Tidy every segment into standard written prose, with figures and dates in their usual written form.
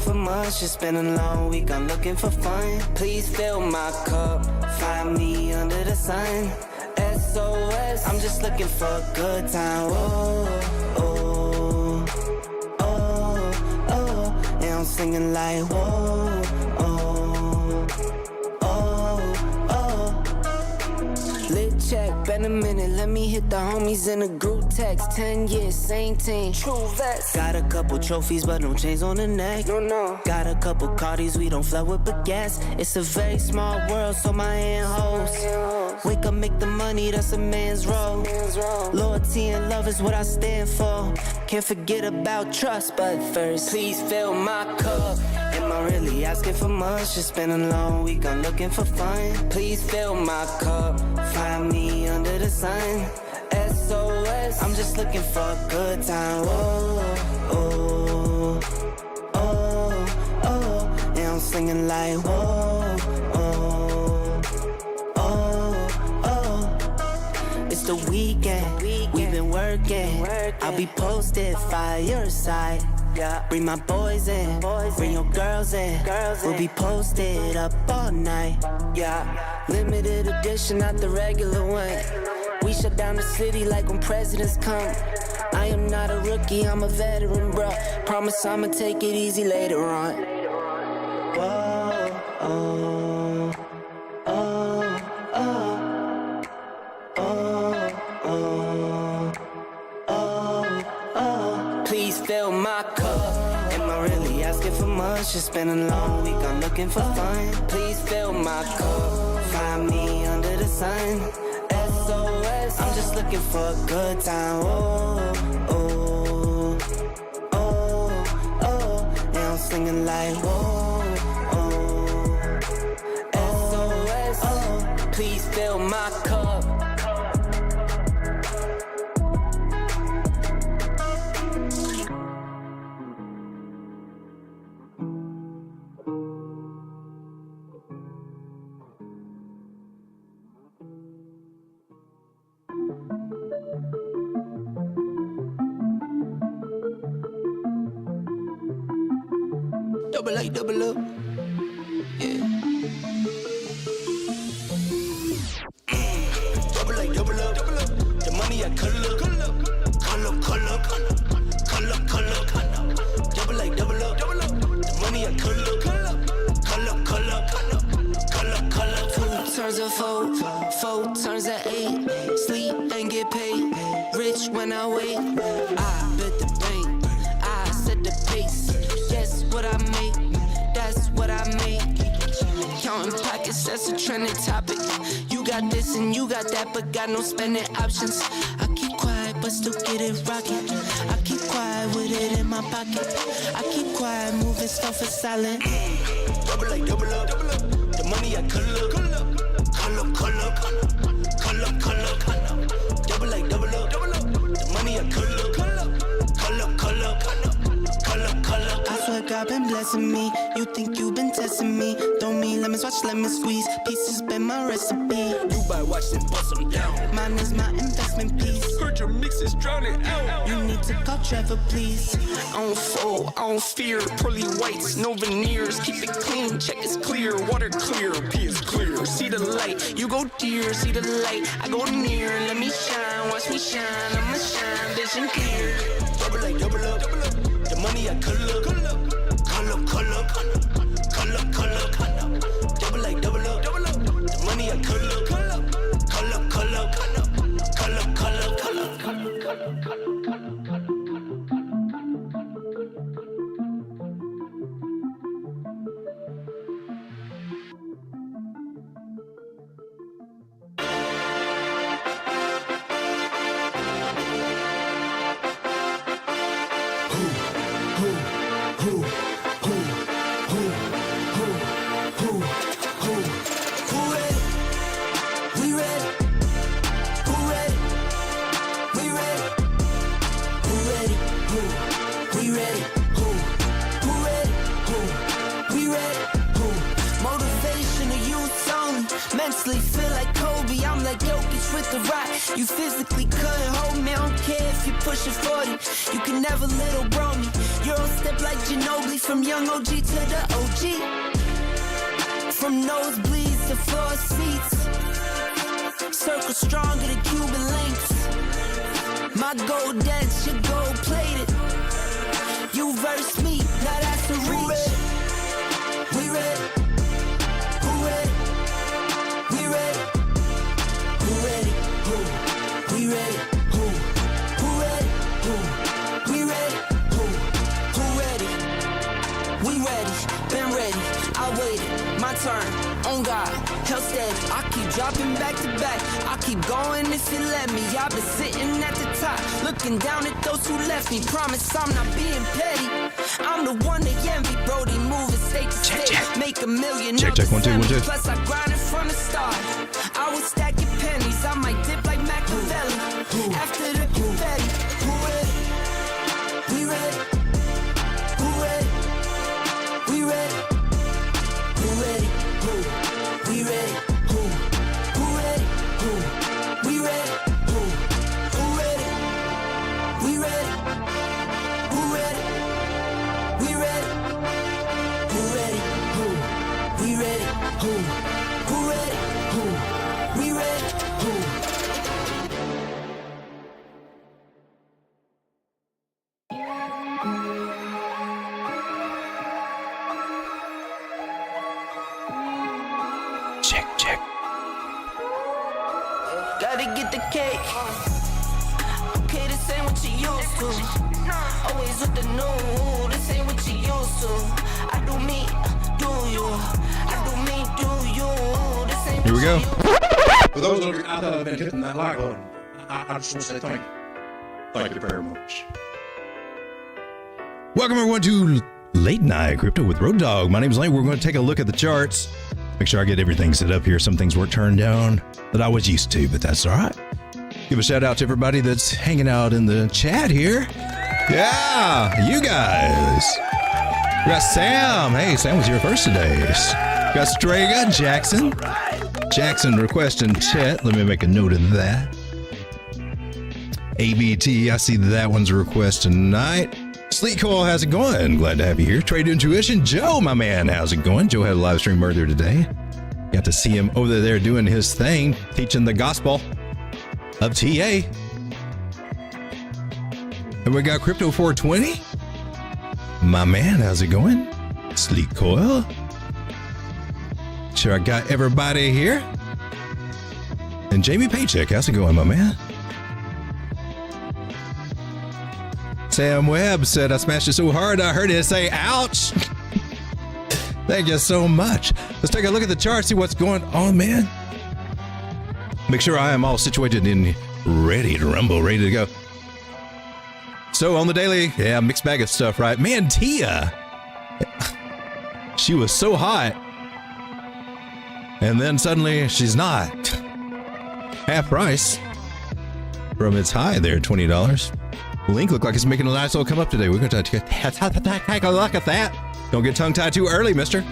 for much, it's been a long week, I'm looking for fun. Please fill my cup, find me under the sun. SOS, I'm just looking for a good time. Oh, oh, oh, oh, and I'm singing like whoa, oh, oh, oh. Lit check, been a minute, let me hit the homies in a group text. 10 years, same team, true vets. Got a couple trophies, but no chains on the neck. No. Got a couple Cardis, we don't flood with baguettes. It's a very small world, so my hand holds. Wake up, make the money, that's a man's role. Loyalty and love is what I stand for. Can't forget about trust, but first, please fill my cup. Am I really asking for much? It's been a long week, I'm looking for fun. Please fill my cup, find me under the sun. SOS, I'm just looking for a good time. Oh, oh, oh, oh, and I'm singing like whoa, oh, oh, oh. It's the weekend, we've been working. I'll be posted fireside. Bring my boys in, bring your girls in. We'll be posted up all night. Limited edition, not the regular one. We shut down the city like when presidents come. I am not a rookie, I'm a veteran, bruh. Promise I'ma take it easy later on. Whoa, oh, oh, oh, oh, oh, oh, oh. Please fill my cup. Am I really asking for much? It's been a long week, I'm looking for fun. Please fill my cup, find me under the sun. SOS, I'm just looking for a good time. Oh, oh, oh, oh, and I'm singing like whoa, oh, SOS, oh, please fill my cup. Double up, yeah. Double up. The money I cull up. Double up. The money I cull up. 2 turns of 4 turns of 8. Sleep and get paid. Rich when I wait. I bet the bank. I set the pace. Yes, what I make. That's what I make. Counting pockets, that's a trending topic. You got this and you got that, but got no spending options. I keep quiet, but still get it rocking. I keep quiet with it in my pocket. I keep quiet, moving stuff is silent. Double up. The money I cull up. Double up. The money I cull up. I swear God been blessing me. You think you been testing me? Don't mean lemons, watch lemon squeeze. Pieces been my recipe. You buy watch and bust them down. Mine is my investment piece. Heard your mix is drowning out. You need to call Trevor, please. I don't fold, I don't fear. Pearly whites, no veneers. Keep it clean, check it's clear. Water clear, P is clear. See the light, you go dear. See the light, I go near. Let me shine, watch me shine. I'ma shine, vision clear. Double up. The money I cull up. Double up. The money I cull up. with the rock. You physically couldn't hold me. I don't care if you're pushing 40. You can never little bro me. You're on step like Ginobili, from young OG to the OG. From nosebleeds to floor seats. Circle stronger than Cuban links. My gold dance, your gold plated. You verse me, now that's a reach. We ready? Who ready? We ready? Who ready? Who? We ready? Who? Who ready? Who? We ready? Who? Who ready? We ready, been ready. I waited, my turn, on God, held steady. I keep dropping back to back. I keep going if you let me. I've been sitting at the top, looking down at those who left me. Promise I'm not being petty. I'm the one they envy. Brody moving state to state. Make $1 million. Check, 1 2 1 2. Plus I grinded from the start. I was stacking pennies. I might dip like Machiavelli. After the confetti. Who ready? We ready? Who ready? We ready? Who ready? Who? We ready? Who? Who ready? Who? We ready? Who? Who ready? We ready? Who ready? We ready? Who ready? Who? We ready? Who? Who ready? Who? We ready? Who? Check. Gotta get the cake. Okay, this ain't what you used to. Always with the new. This ain't what you used to. I do me, do you. I do me, do you. This ain't Here we go. For those of you out there that have been hitting that like button, I just want to say thank you. Thank you very much. Welcome everyone to Late Night Crypto with Road Dogg. My name is Lane. We're going to take a look at the charts. Make sure I get everything set up here. Some things weren't turned down that I was used to, but that's all right. Give a shout out to everybody that's hanging out in the chat here. Yeah, you guys. We got Sam. Hey, Sam was here first today. Got Strega, Jackson requesting chat. Let me make a note of that. ABT, I see that one's a request tonight. Sleek Coil, how's it going? Glad to have you here. Trade Intuition, Joe, my man, how's it going? Joe had a live stream earlier today. Got to see him over there doing his thing, teaching the gospel of TA. And we got Crypto 420. My man, how's it going? Sleek Coil. Sure, I got everybody here. And Jamie Paycheck, how's it going, my man? Sam Webb said, I smashed it so hard I heard it say, ouch. Thank you so much. Let's take a look at the chart, see what's going on, man. Make sure I am all situated and ready to rumble, ready to go. So on the daily, yeah, mixed bag of stuff, right? Man, Tia, she was so hot. And then suddenly she's not. Half price from its high there, $20. Link looked like it's making a nice little come up today. We're going to take a look at that. Don't get tongue-tied too early, mister.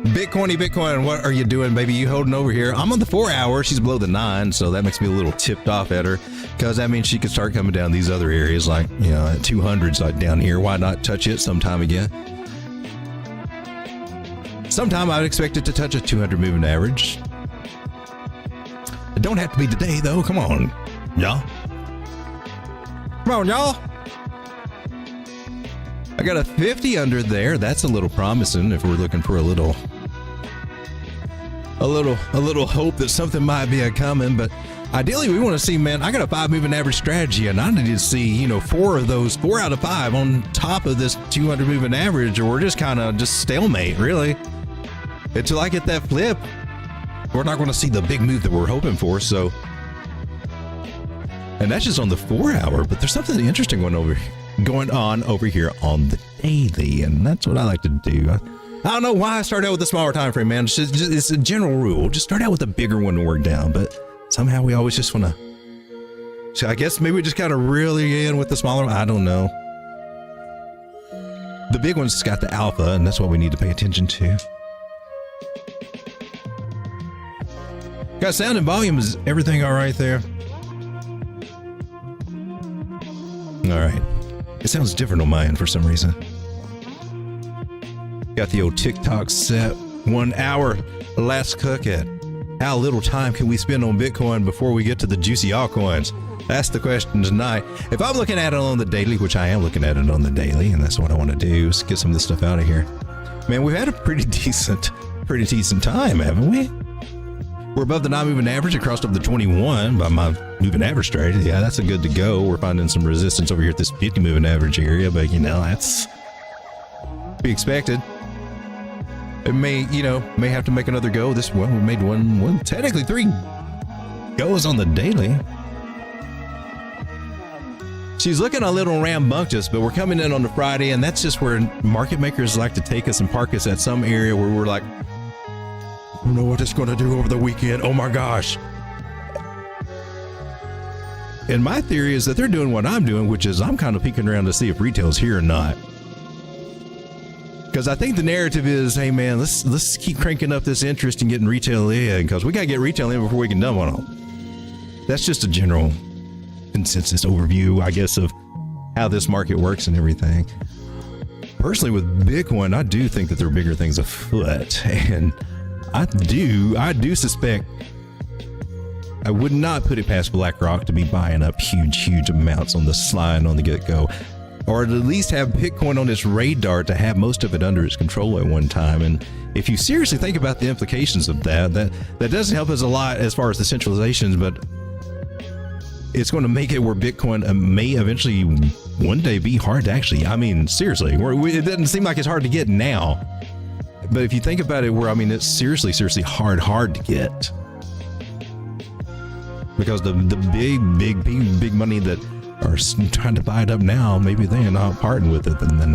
Bitcoin, what are you doing, baby? You holding over here? I'm on the 4 hour. She's below the 9, so that makes me a little tipped off at her because that means she could start coming down these other areas like, you know, at 200s like down here. Why not touch it sometime again? Sometime I'd expect it to touch a 200 moving average. It don't have to be today, though. Come on, y'all. Come on, y'all. I got a 50 under there. That's a little promising if we're looking for a little hope that something might be a coming. But ideally, we want to see, man, I got a 5 moving average strategy, and I need to see, you know, 4 of those, 4 out of 5 on top of this 200 moving average, or we're just kind of just stalemate, really. Until I get that flip, we're not going to see the big move that we're hoping for. So. And that's just on the 4 hour, but there's something interesting going on over here on the daily, and that's what I like to do. I don't know why I start out with a smaller time frame, man. It's a general rule. Just start out with a bigger one to work down, but somehow we always just want to. So I guess maybe we just kind of really in with the smaller one. I don't know. The big one's got the alpha, and that's what we need to pay attention to. Got sound and volume. Is everything all right there? All right. It sounds different on my end for some reason. Got the old TikTok set. 1 hour. Let's cook it. How little time can we spend on Bitcoin before we get to the juicy altcoins? That's the question tonight. If I'm looking at it on the daily, which I am looking at it on the daily, and that's what I want to do, is get some of this stuff out of here. Man, we've had a pretty decent time, haven't we? We're above the non-moving average. It crossed up the 21 by my moving average trade. Yeah, that's a good to go. We're finding some resistance over here at this 50 moving average area, but that's to be expected. It may have to make another go. We made one, technically 3 goes on the daily. She's looking a little rambunctious, but we're coming in on the Friday, and that's just where market makers like to take us and park us at some area where we're like, I don't know what it's going to do over the weekend. Oh my gosh. And my theory is that they're doing what I'm doing, which is I'm kind of peeking around to see if retail's here or not. Because I think the narrative is, hey man, let's keep cranking up this interest in getting retail in, because we got to get retail in before we can dump on them. That's just a general consensus overview, I guess, of how this market works and everything. Personally, with Bitcoin, I do think that there are bigger things afoot, and I do suspect, I would not put it past BlackRock to be buying up huge amounts on the slide on the get-go, or at least have Bitcoin on its radar to have most of it under its control at one time. And if you seriously think about the implications of that doesn't help us a lot as far as the centralizations, but it's going to make it where Bitcoin may eventually one day be hard to actually, seriously, it doesn't seem like it's hard to get now. But if you think about it, it's seriously hard to get. Because the big money that are trying to buy it up now, maybe they're not parting with it, and then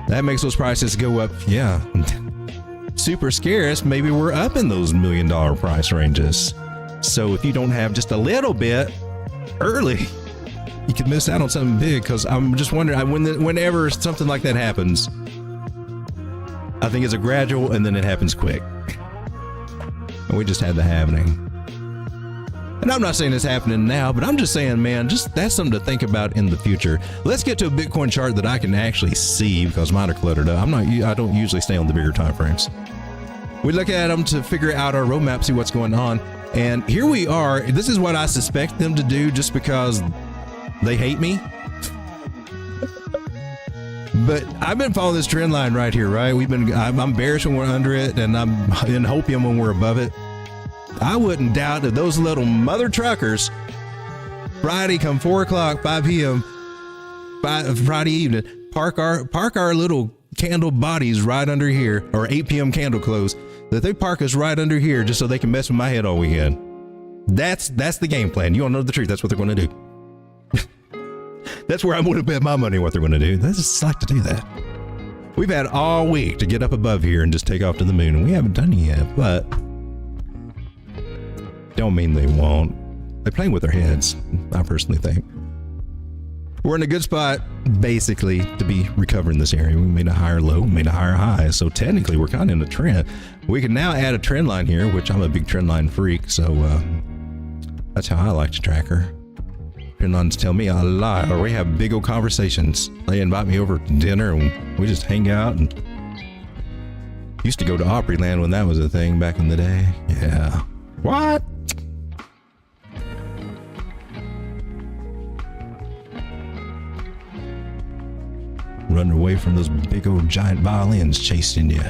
that makes those prices go up. Yeah. Super scarce. Maybe we're up in those $1 million price ranges. So if you don't have just a little bit early, you could miss out on something big. Because I'm just wondering, whenever something like that happens, I think it's a gradual, and then it happens quick. And we just had the happening. And I'm not saying it's happening now, but I'm just saying, man, that's something to think about in the future. Let's get to a Bitcoin chart that I can actually see, because mine are cluttered up. I don't usually stay on the bigger time frames. We look at them to figure out our roadmap, see what's going on. And here we are. This is what I suspect them to do just because they hate me. But I've been following this trend line right here, right? I'm bearish when we're under it, and I'm in hopium when we're above it. I wouldn't doubt that those little mother truckers, Friday come 4 o'clock, 5 p.m., Friday evening, park our little candle bodies right under here, or 8 p.m. candle close, that they park us right under here just so they can mess with my head all weekend. That's the game plan. You all know the truth. That's what they're going to do. That's where I'm going to bet my money what they're going to do. They just like to do that. We've had all week to get up above here and just take off to the moon, and we haven't done it yet, but don't mean they won't. They're playing with their heads, I personally think. We're in a good spot, basically, to be recovering this area. We made a higher low, made a higher high, so technically we're kind of in a trend. We can now add a trend line here, which I'm a big trend line freak, so that's how I like to track her. Trend lines tell me a lot, or we have big old conversations. They invite me over to dinner, and we just hang out, and used to go to Opryland when that was a thing back in the day. Yeah. What? Running away from those big old giant violins chasing you.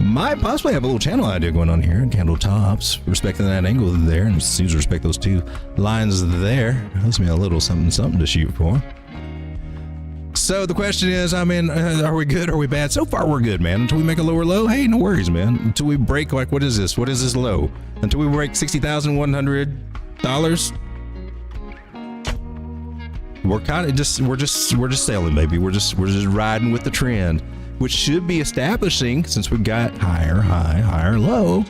Might possibly have a little channel idea going on here. Candle tops, respecting that angle there, and as soon as respect those 2 lines there, gives me a little something to shoot for. So the question is, are we good or are we bad? So far we're good, man. Until we make a lower low, hey, no worries, man. Until we break, like, what is this? What is this low? Until we break $60,100. We're kind of we're just sailing, baby. We're just riding with the trend, which should be establishing, since we've got higher high, higher low,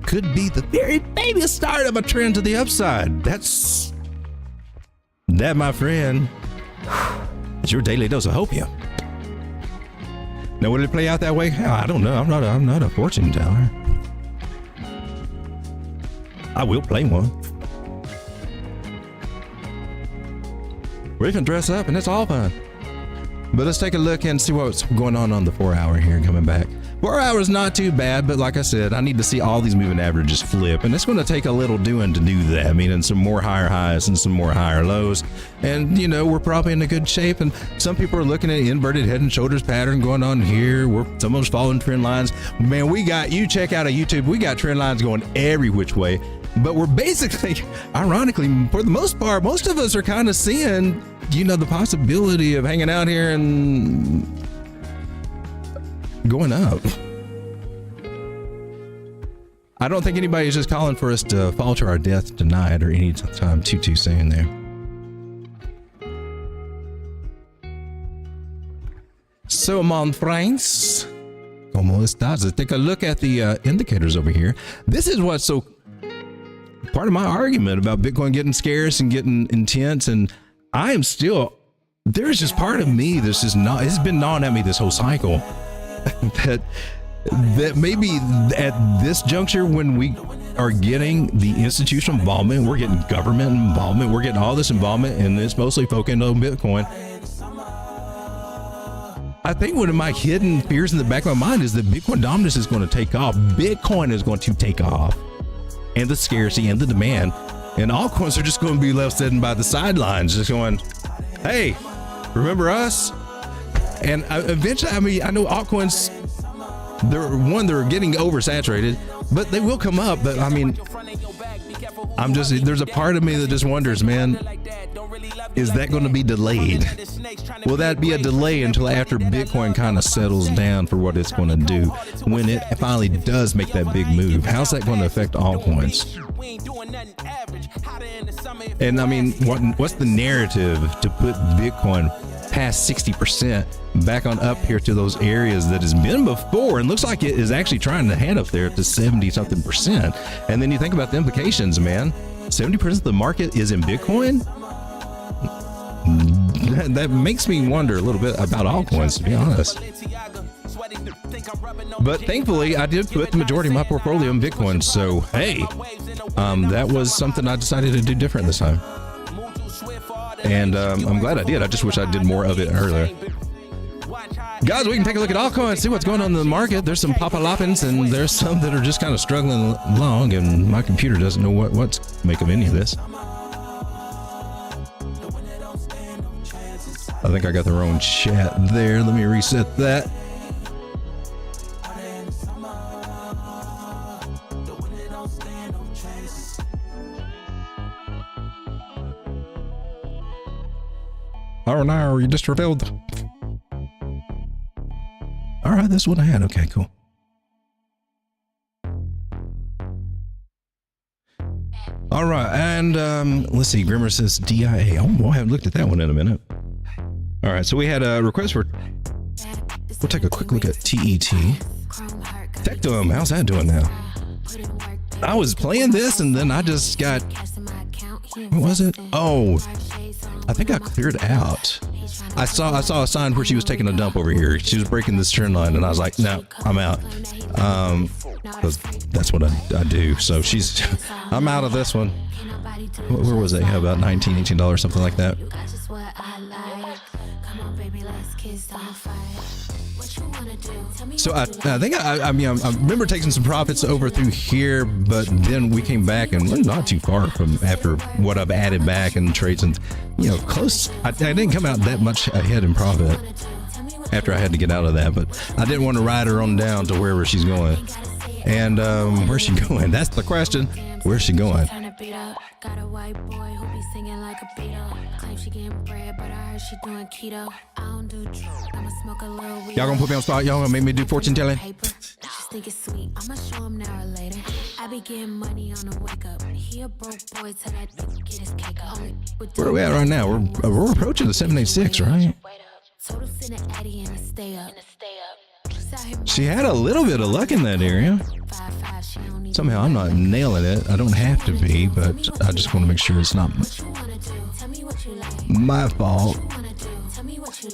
could be the very baby start of a trend to the upside. That, my friend, is your daily dose of hopium. Now, would it play out that way? I don't know. I'm not a fortune teller. I will play one. We can dress up and it's all fun. But let's take a look and see what's going on the 4 hour here coming back. 4 hours not too bad, but like I said, I need to see all these moving averages flip, and it's going to take a little doing to do that. Meaning some more higher highs and some more higher lows, and you know, we're probably in a good shape. And some people are looking at inverted head and shoulders pattern going on here. Some of us following trend lines. Man, you check out a YouTube, we got trend lines going every which way. But we're basically, ironically, for the most part, most of us are kind of seeing, you know, the possibility of hanging out here and going up. I don't think anybody's just calling for us to fall to our death tonight or any time too soon there. So, mon friends, como estás? Let's take a look at the indicators over here. This is what's so part of my argument about Bitcoin getting scarce and getting intense, and I am still, there's just part of me that's just not, it's been gnawing at me this whole cycle that maybe at this juncture, when we are getting the institutional involvement, we're getting government involvement, we're getting all this involvement, and it's mostly focused on Bitcoin. I think one of my hidden fears in the back of my mind is that Bitcoin dominance is going to take off. Bitcoin is going to take off, and the scarcity and the demand, and altcoins are just going to be left sitting by the sidelines, just going, hey, remember us? And eventually, I mean, I know altcoins, they're getting oversaturated, but they will come up. But I mean, there's a part of me that just wonders, man, is that going to be delayed? Will that be a delay until after Bitcoin kind of settles down for what it's going to do when it finally does make that big move? How's that going to affect altcoins? And I mean, what's the narrative to put Bitcoin past 60% back on up here to those areas that has been before, and looks like it is actually trying to head up there to 70-something%. And then you think about the implications, man. 70% of the market is in Bitcoin. That makes me wonder a little bit about altcoins, to be honest. But thankfully, I did put the majority of my portfolio in Bitcoin. So hey, that was something I decided to do different this time. And I'm glad I did. I just wish I did more of it earlier. Guys, we can take a look at altcoins, see what's going on in the market. There's some papa-loppins, and there's some that are just kind of struggling along, and my computer doesn't know what to make of any of this. I think I got the wrong chat there. Let me reset that. Oh no, you just revealed. All right, that's what I had. Okay, cool. All right, and let's see. Grimmer says DIA. Oh, well, I haven't looked at that one in a minute. All right, so we had a request for. We'll take a quick look at TET. Tectum, how's that doing now? I was playing this, and then I just got. What was it? Oh, I think I cleared out. I saw a sign where she was taking a dump over here. She was breaking this trend line, and I was like, no, I'm out. That's what I do. So I'm out of this one. Where was it? Yeah, about $19, $18, something like that. So I think I remember taking some profits over through here, but then we came back and we're not too far from after what I've added back and trades, and close. I didn't come out that much ahead in profit after I had to get out of that, but I didn't want to ride her on down to wherever she's going. And where's she going? That's the question. Where's she going? Got a white boy who be singing like a Beatle. Claim she getting bread, but I heard she doing keto. I don't do drugs, I'ma smoke a little weed. Y'all gonna put me on spot? Y'all gonna make me do fortune telling? Just think it's sweet, I'ma show him now or later. I be getting money on the wake up. He a broke boy till that dick get his cake up. Where are we at right now? We're approaching the 786, right? She had a little bit of luck in that area. Somehow I'm not nailing it. I don't have to be, but I just want to make sure it's not my fault.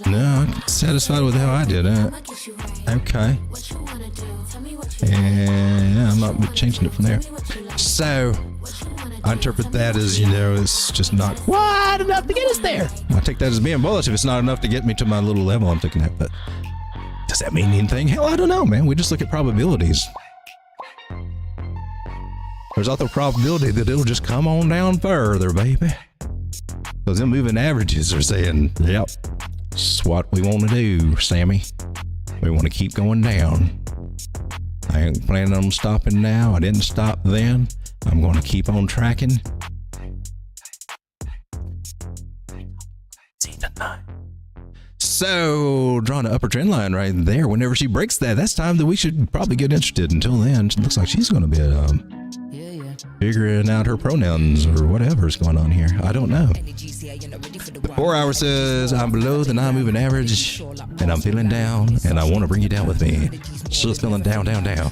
No, I'm satisfied with how I did it. Okay. And I'm not changing it from there. So I interpret that as, it's just not quite enough to get us there. I take that as being bullish if it's not enough to get me to my little level I'm thinking at. But does that mean anything? Hell, I don't know, man. We just look at probabilities. There's also a probability that it'll just come on down further, baby. Because them moving averages are saying, yep, it's what we want to do, Sammy. We want to keep going down. I ain't planning on stopping now. I didn't stop then. I'm going to keep on tracking. So, drawing an upper trend line right there. Whenever she breaks that, that's time that we should probably get interested. Until then, it looks like she's going to be figuring out her pronouns or whatever's going on here. I don't know. 4 hour says, I'm below the non-moving average, and I'm feeling down, and I want to bring you down with me. Still feeling down, down, down.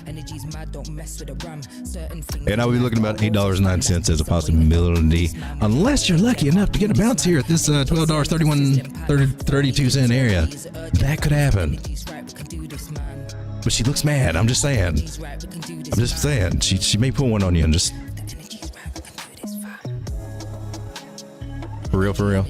And I will be looking about $8.09 as a possibility, unless you're lucky enough to get a bounce here at this $12.32 area. That could happen. But she looks mad. I'm just saying. She may pull one on you and just. For real, for real.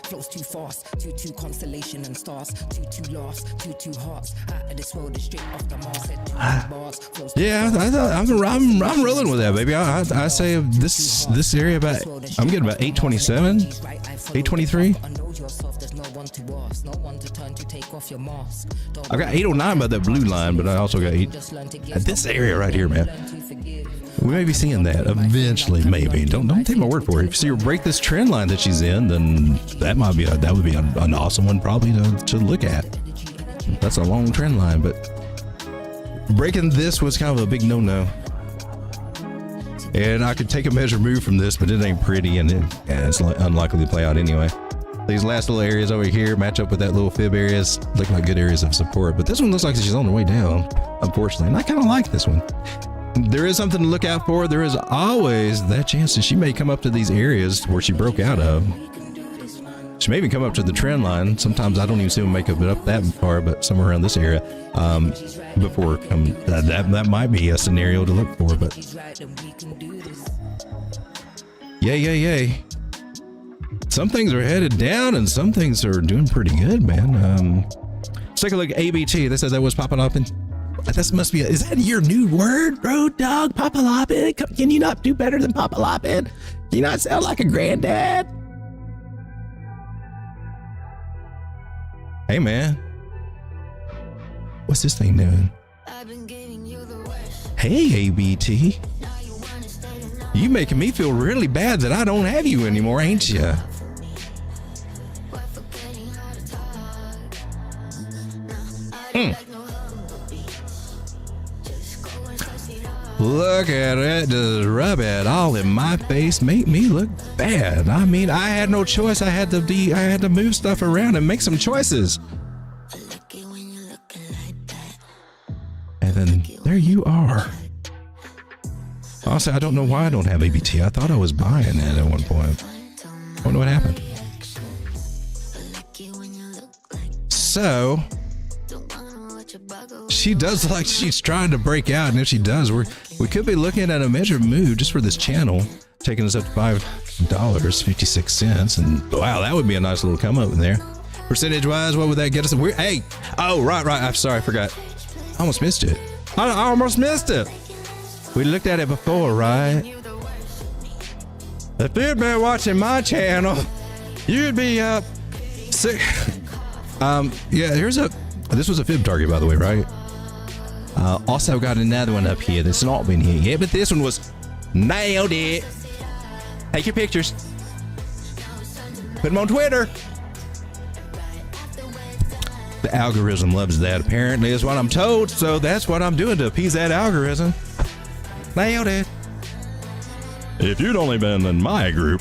Flows too fast, too constellation and stars, too laughs, too hearts. Out of this world is straight off the mark. Yeah, I'm rolling with that, baby. I say this area about I'm getting about 827, 823. I got 809 by that blue line, but I also got 8 at this area right here, man. We may be seeing that eventually, maybe. Don't take my word for it. If you see her break this trend line that she's in, then that would be an awesome one probably to look at. That's a long trend line, but breaking this was kind of a big no-no. And I could take a measure move from this, but it ain't pretty, and it's unlikely to play out anyway. These last little areas over here match up with that little fib areas, look like good areas of support. But this one looks like she's on the way down, unfortunately. And I kind of like this one. There is something to look out for. There is always that chance that she may come up to these areas where she broke out of. She may even come up to the trend line. Sometimes I don't even see them make it up that far, but somewhere around this area before that might be a scenario to look for. But yay. Some things are headed down and some things are doing pretty good, man. Let's take a look at ABT. They said that was popping up in. This must be is that your new word, Road Dog? Papa-loppin'? Can you not do better than Papa-loppin'? Can you not sound like a granddad? Hey, man. What's this thing doing? Hey, ABT. You making me feel really bad that I don't have you anymore, ain't you? Look at it, just rub it all in my face, make me look bad. I mean, I had no choice. I had to move stuff around and make some choices. And then there you are. Honestly, I don't know why I don't have ABT. I thought I was buying it at one point. I don't know what happened. So she does look like she's trying to break out, and if she does, we could be looking at a measured move just for this channel, taking us up to $5.56, and wow, that would be a nice little come up in there. Percentage wise, what would that get us? Hey, oh right, I'm sorry, I forgot. I almost missed it. I almost missed it. We looked at it before, right? If you'd been watching my channel, you'd be up this was a fib target, by the way, right? Also got another one up here that's not been here yet, but this one was nailed it. Take your pictures. Put them on Twitter. The algorithm loves that, apparently, is what I'm told, so that's what I'm doing to appease that algorithm. Nailed it. If you'd only been in my group,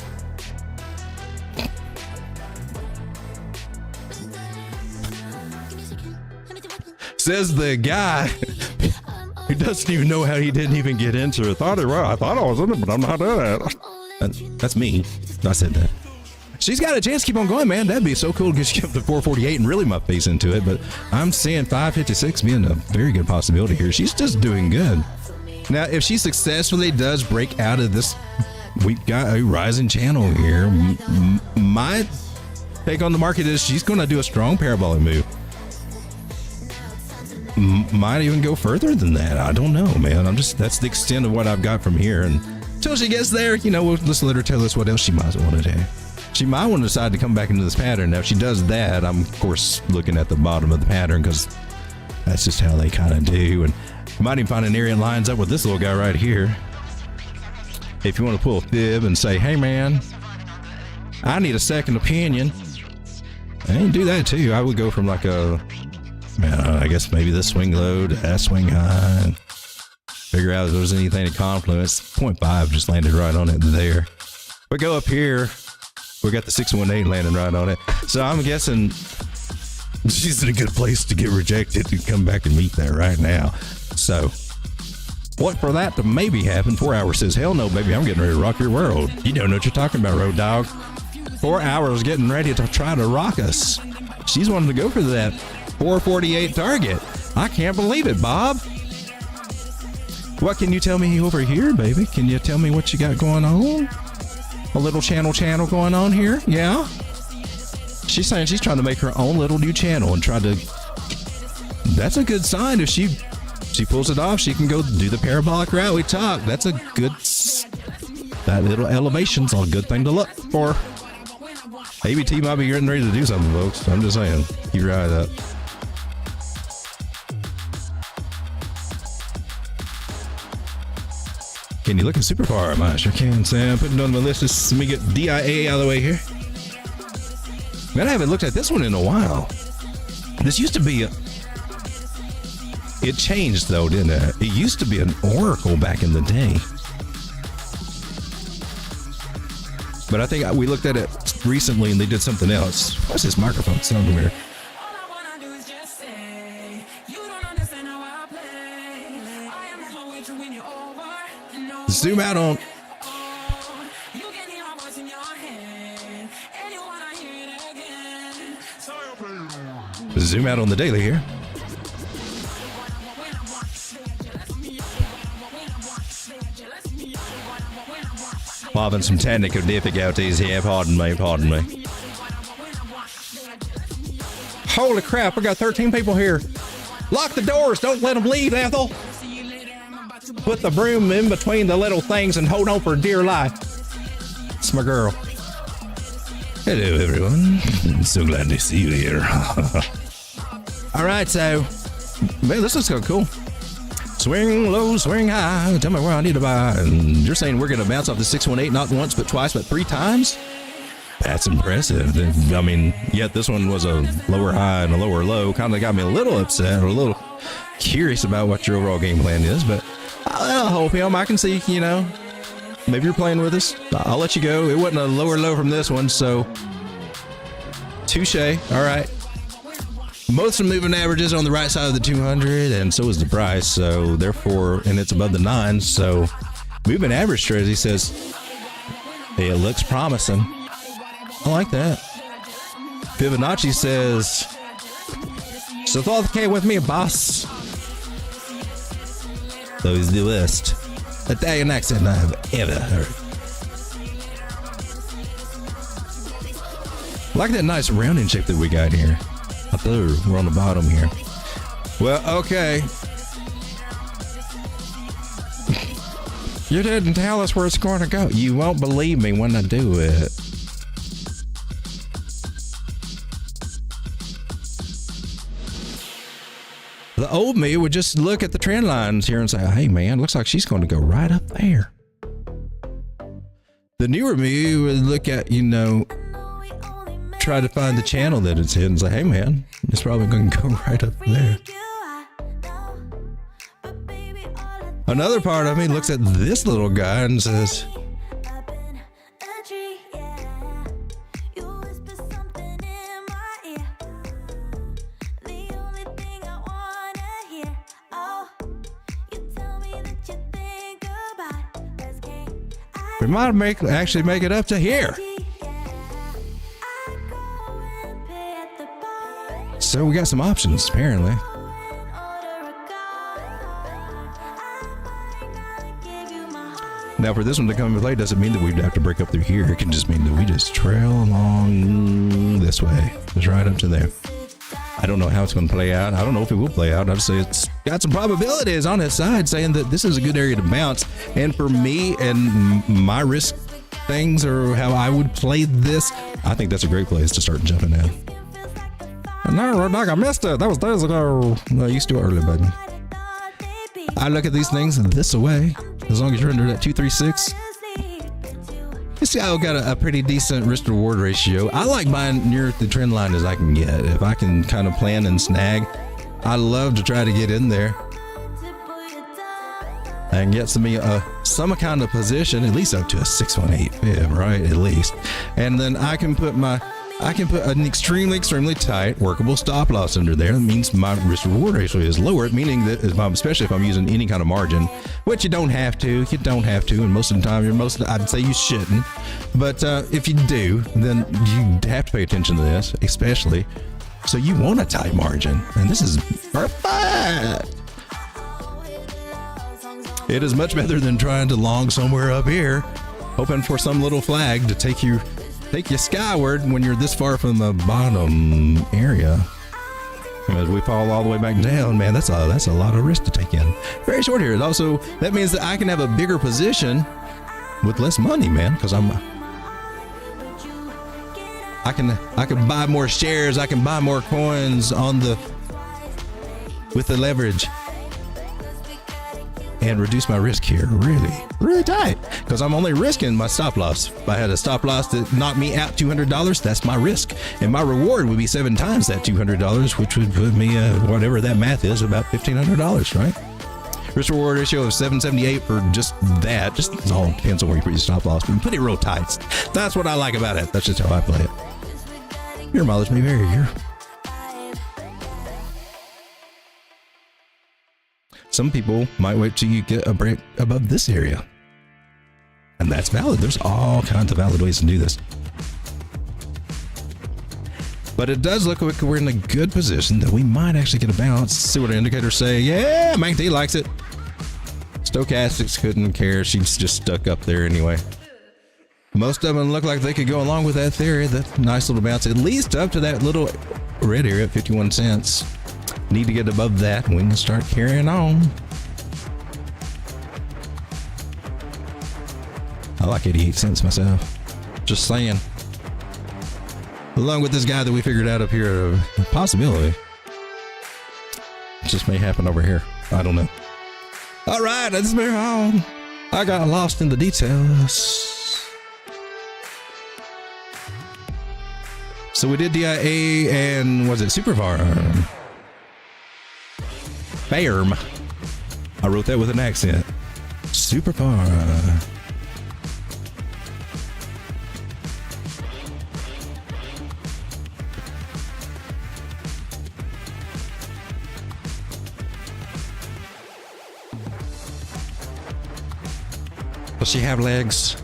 Says the guy who doesn't even know how he didn't even get into it. I thought I was in it, but I'm not in it. That's me. I said that. She's got a chance to keep on going, man. That'd be so cool to get you up to 448 and really my face into it. But I'm seeing 556 being a very good possibility here. She's just doing good. Now, if she successfully does break out of this, we've got a rising channel here. My take on the market is she's going to do a strong parabolic move. Might even go further than that. I don't know, man. That's the extent of what I've got from here. And until she gets there, we'll just let her tell us what else she might want to do. She might want to decide to come back into this pattern. Now, if she does that, I'm, of course, looking at the bottom of the pattern because that's just how they kind of do. And you might even find an area that lines up with this little guy right here. If you want to pull a fib and say, hey, man, I need a second opinion. I can do that, too. I would go from like I guess maybe this swing low to that swing high and figure out if there's anything to confluence. 0.5 just landed right on it there. We go up here. We got the 618 landing right on it. So I'm guessing she's in a good place to get rejected to come back and meet that right now. So what for that to maybe happen? 4 hours says, hell no, baby, I'm getting ready to rock your world. You don't know what you're talking about, Road Dog. 4 hours getting ready to try to rock us. She's wanting to go for that 448 target. I can't believe it, Bob. What can you tell me over here, baby? Can you tell me what you got going on? A little channel going on here? Yeah? She's saying she's trying to make her own little new channel and try to... That's a good sign. If she pulls it off, she can go do the parabolic route we talked. That's a good... That little elevation's a good thing to look for. ABT might be getting ready to do something, folks. I'm just saying. Keep your eyes up. Can you look at super far? I sure can, Sam. Putting it on my list. Let me get DIA out of the way here. Man, I haven't looked at this one in a while. This used to be it changed though, didn't it? It used to be an oracle back in the day. But I think we looked at it recently and they did something else. What's this microphone sound here? Zoom out on. Zoom out on the daily here. Having some technical difficulties here. Pardon me. Holy crap, we got 13 people here. Lock the doors. Don't let them leave, Ethel. Put the broom in between the little things and hold on for dear life. It's my girl. Hello, everyone. I'm so glad to see you here. All right, so, man, this looks so cool. Swing low, swing high. Tell me where I need to buy. And you're saying we're going to bounce off the 618 not once, but twice, but 3 times? That's impressive. I mean, yet this one was a lower high and a lower low. Kind of got me a little upset or a little curious about what your overall game plan is, but I'll hope him. I can see, maybe you're playing with us. I'll let you go. It wasn't a lower low from this one, so touche. All right. Most of the moving averages on the right side of the 200, and so is the price. So therefore, and it's above the 9. So moving average strategy says, hey, it looks promising. I like that. Fibonacci says, so thought the K with me, boss. So he's the best Italian accent I've ever heard. I like that nice rounding shape that we got here. Up there, we're on the bottom here. Well, okay. You didn't tell us where it's going to go. You won't believe me when I do it. The old me would just look at the trend lines here and say, hey, man, looks like she's going to go right up there. The newer me would look at, try to find the channel that it's in and say, hey, man, it's probably going to go right up there. Another part of me looks at this little guy and says, We might actually make it up to here. So we got some options, apparently. Now, for this one to come into play doesn't mean that we'd have to break up through here. It can just mean that we just trail along this way, just right up to there. I don't know how it's going to play out. I don't know if it will play out. I'd say it's got some probabilities on its side saying that this is a good area to bounce. And for me and my risk things, or how I would play this, I think that's a great place to start jumping in. No, Dog, I missed it. That was days ago. No, you still early, buddy. I look at these things this way. As long as you're under that 236. You see, I've got a pretty decent risk reward ratio. I like buying near the trend line as I can get. If I can kind of plan and snag, I love to try to get in there and get some kind of position, at least up to a 618 fib, right? At least. And then I can put an extremely tight workable stop loss under there. That means my risk reward ratio is lower, meaning that especially if I'm using any kind of margin, which you don't have to, and most of the time I'd say you shouldn't. But if you do, then you have to pay attention to this, especially. So you want a tight margin, and this is perfect. It is much better than trying to long somewhere up here, hoping for some little flag to take you skyward when you're this far from the bottom area. As we fall all the way back down, man, that's a lot of risk to take in. Very short here. Also, that means that I can have a bigger position with less money, man, because I can buy more shares, I can buy more coins with the leverage. And reduce my risk here really tight, because I'm only risking my stop loss. If I had a stop loss that knocked me out $200, that's my risk, and my reward would be 7 times that $200, which would put me whatever that math is, about $1,500, right? Risk reward ratio of 778 for just that. Just it all depends on where you put your stop loss, but you put it real tight. That's what I like about it. That's just how I play it. Your mileage may vary here. Some people might wait till you get a break above this area. And that's valid. There's all kinds of valid ways to do this. But it does look like we're in a good position that we might actually get a bounce. See what our indicators say. Yeah, MACD likes it. Stochastics couldn't care. She's just stuck up there anyway. Most of them look like they could go along with that theory. That nice little bounce, at least up to that little red area at 51 cents. Need to get above that and we can start carrying on. I like 88 cents myself. Just saying. Along with this guy that we figured out up here, a possibility. It just may happen over here. I don't know. All right, let's move on. I got lost in the details. So we did DIA and was it Superfarm? Farm. I wrote that with an accent. Superfarm. Does she have legs?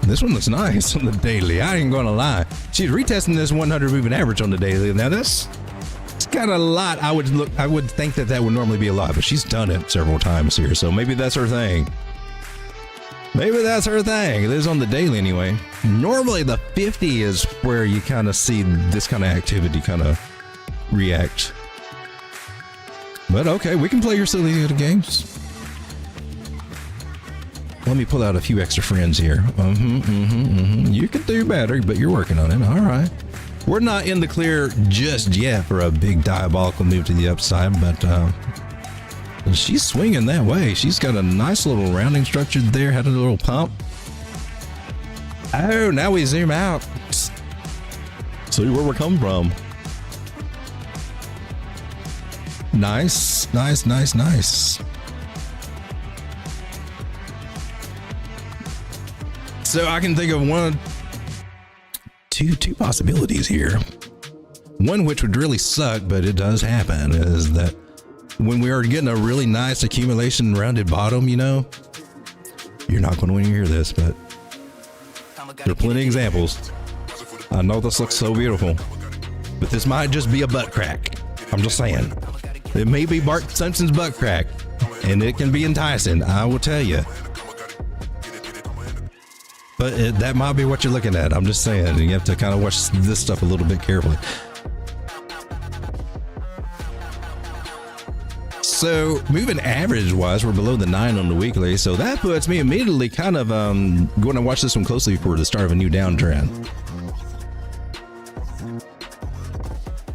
This one looks nice on the daily. I ain't gonna lie. She's retesting this 100 moving average on the daily. Now it's got a lot. I would think that would normally be a lot, but she's done it several times here. So maybe that's her thing. Maybe that's her thing. It is on the daily anyway. Normally the 50 is where you kind of see this kind of activity kind of react. But okay, we can play your silly little games. Let me pull out a few extra friends here. You can do better, but you're working on it. All right. We're not in the clear just yet for a big diabolical move to the upside, but she's swinging that way. She's got a nice little rounding structure there, had a little pump. Oh, now we zoom out. See where we're coming from. Nice, nice, nice, nice. So I can think of two possibilities here. One which would really suck, but it does happen, is that when we are getting a really nice accumulation rounded bottom, you know, you're not going to want to hear this, but there are plenty of examples. I know this looks so beautiful, but this might just be a butt crack. I'm just saying. It may be Bart Simpson's butt crack, and it can be enticing, I will tell you. But that might be what you're looking at. I'm just saying. You have to kind of watch this stuff a little bit carefully. So moving average wise, we're below the 9 on the weekly. So that puts me immediately kind of going to watch this one closely for the start of a new downtrend.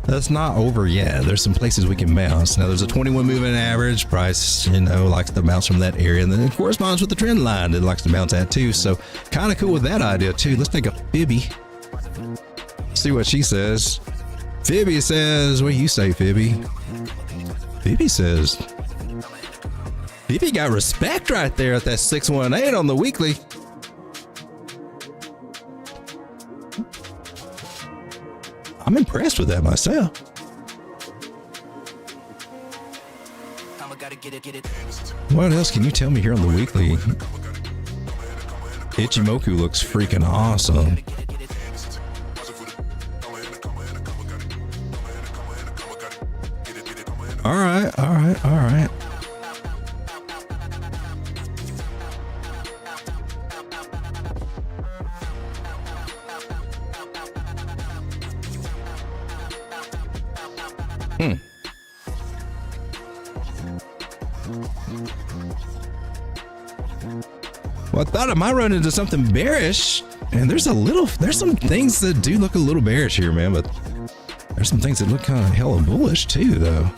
That's not over yet. There's some places we can bounce. Now there's a 21 moving average. Price, you know, likes to bounce from that area, and then it corresponds with the trend line it likes to bounce at too. So kind of cool with that idea too. Let's take a Fibby. See what she says. Fibby says, what do you say, Fibby? Fibby says, Fibby got respect right there at that 618 on the weekly. I'm impressed with that myself. What else can you tell me here on the weekly? Ichimoku looks freaking awesome. All right. Well, I thought I might run into something bearish, and there's some things that do look a little bearish here, man, but there's some things that look kind of hella bullish too, though.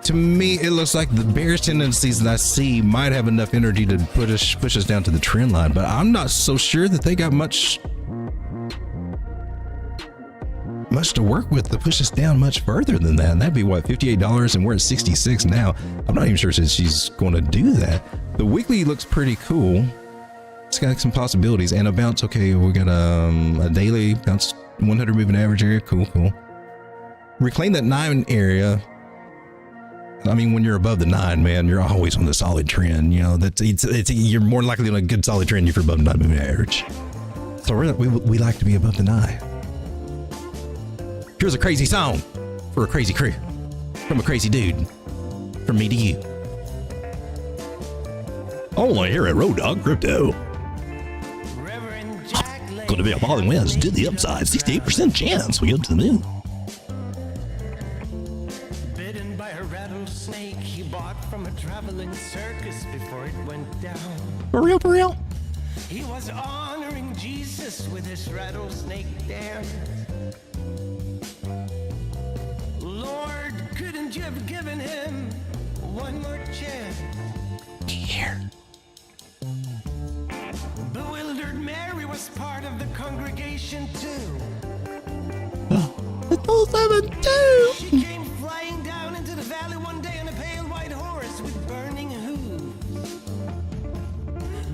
To me, it looks like the bearish tendencies that I see might have enough energy to push us down to the trend line, but I'm not so sure that they got much to work with to push us down much further than that. And that'd be what, $58, and we're at 66 now. I'm not even sure that she's going to do that. The weekly looks pretty cool. It's got some possibilities and a bounce. Okay, we got a daily bounce, 100 moving average area. Cool. Reclaim that 9 area. I mean, when you're above the 9, man, you're always on the solid trend. You know, you're more likely on a good solid trend if you're above the 9 moving average. So we like to be above the 9. Here's a crazy song for a crazy crew from a crazy dude, from me to you. Only here at Road Dog Crypto. Going to be a falling winds to the upside, 68% chance we go to the moon. Bitten by a rattlesnake he bought from a traveling circus before it went down. For real? He was honoring Jesus with his rattlesnake dance. Lord, couldn't you have given him one more chance? Here. Bewildered Mary was part of the congregation too. She came flying down into the valley one day on a pale white horse with burning hooves.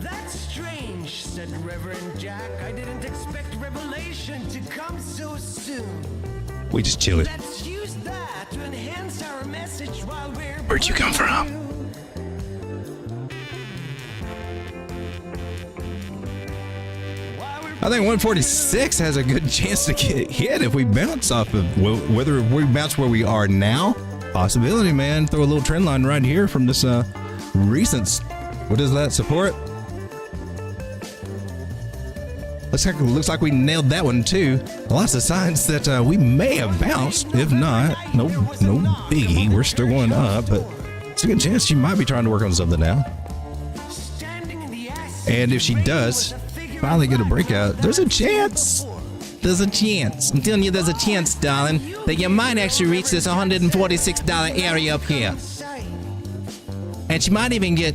That's strange, said Reverend Jack. I didn't expect revelation to come so soon. We just chilling. Let's use that to enhance our message while we're. Where'd you come from? I think 146 has a good chance to get hit if we bounce off of whether we bounce where we are now. Possibility, man. Throw a little trend line right here from this recent. What is that? Support. Looks like we nailed that one too. Lots of signs that we may have bounced. If not, no biggie. We're still going up, but it's a good chance she might be trying to work on something now. And if she does finally get a breakout, there's a chance. There's a chance. I'm telling you, there's a chance, darling, that you might actually reach this $146 area up here. And she might even get,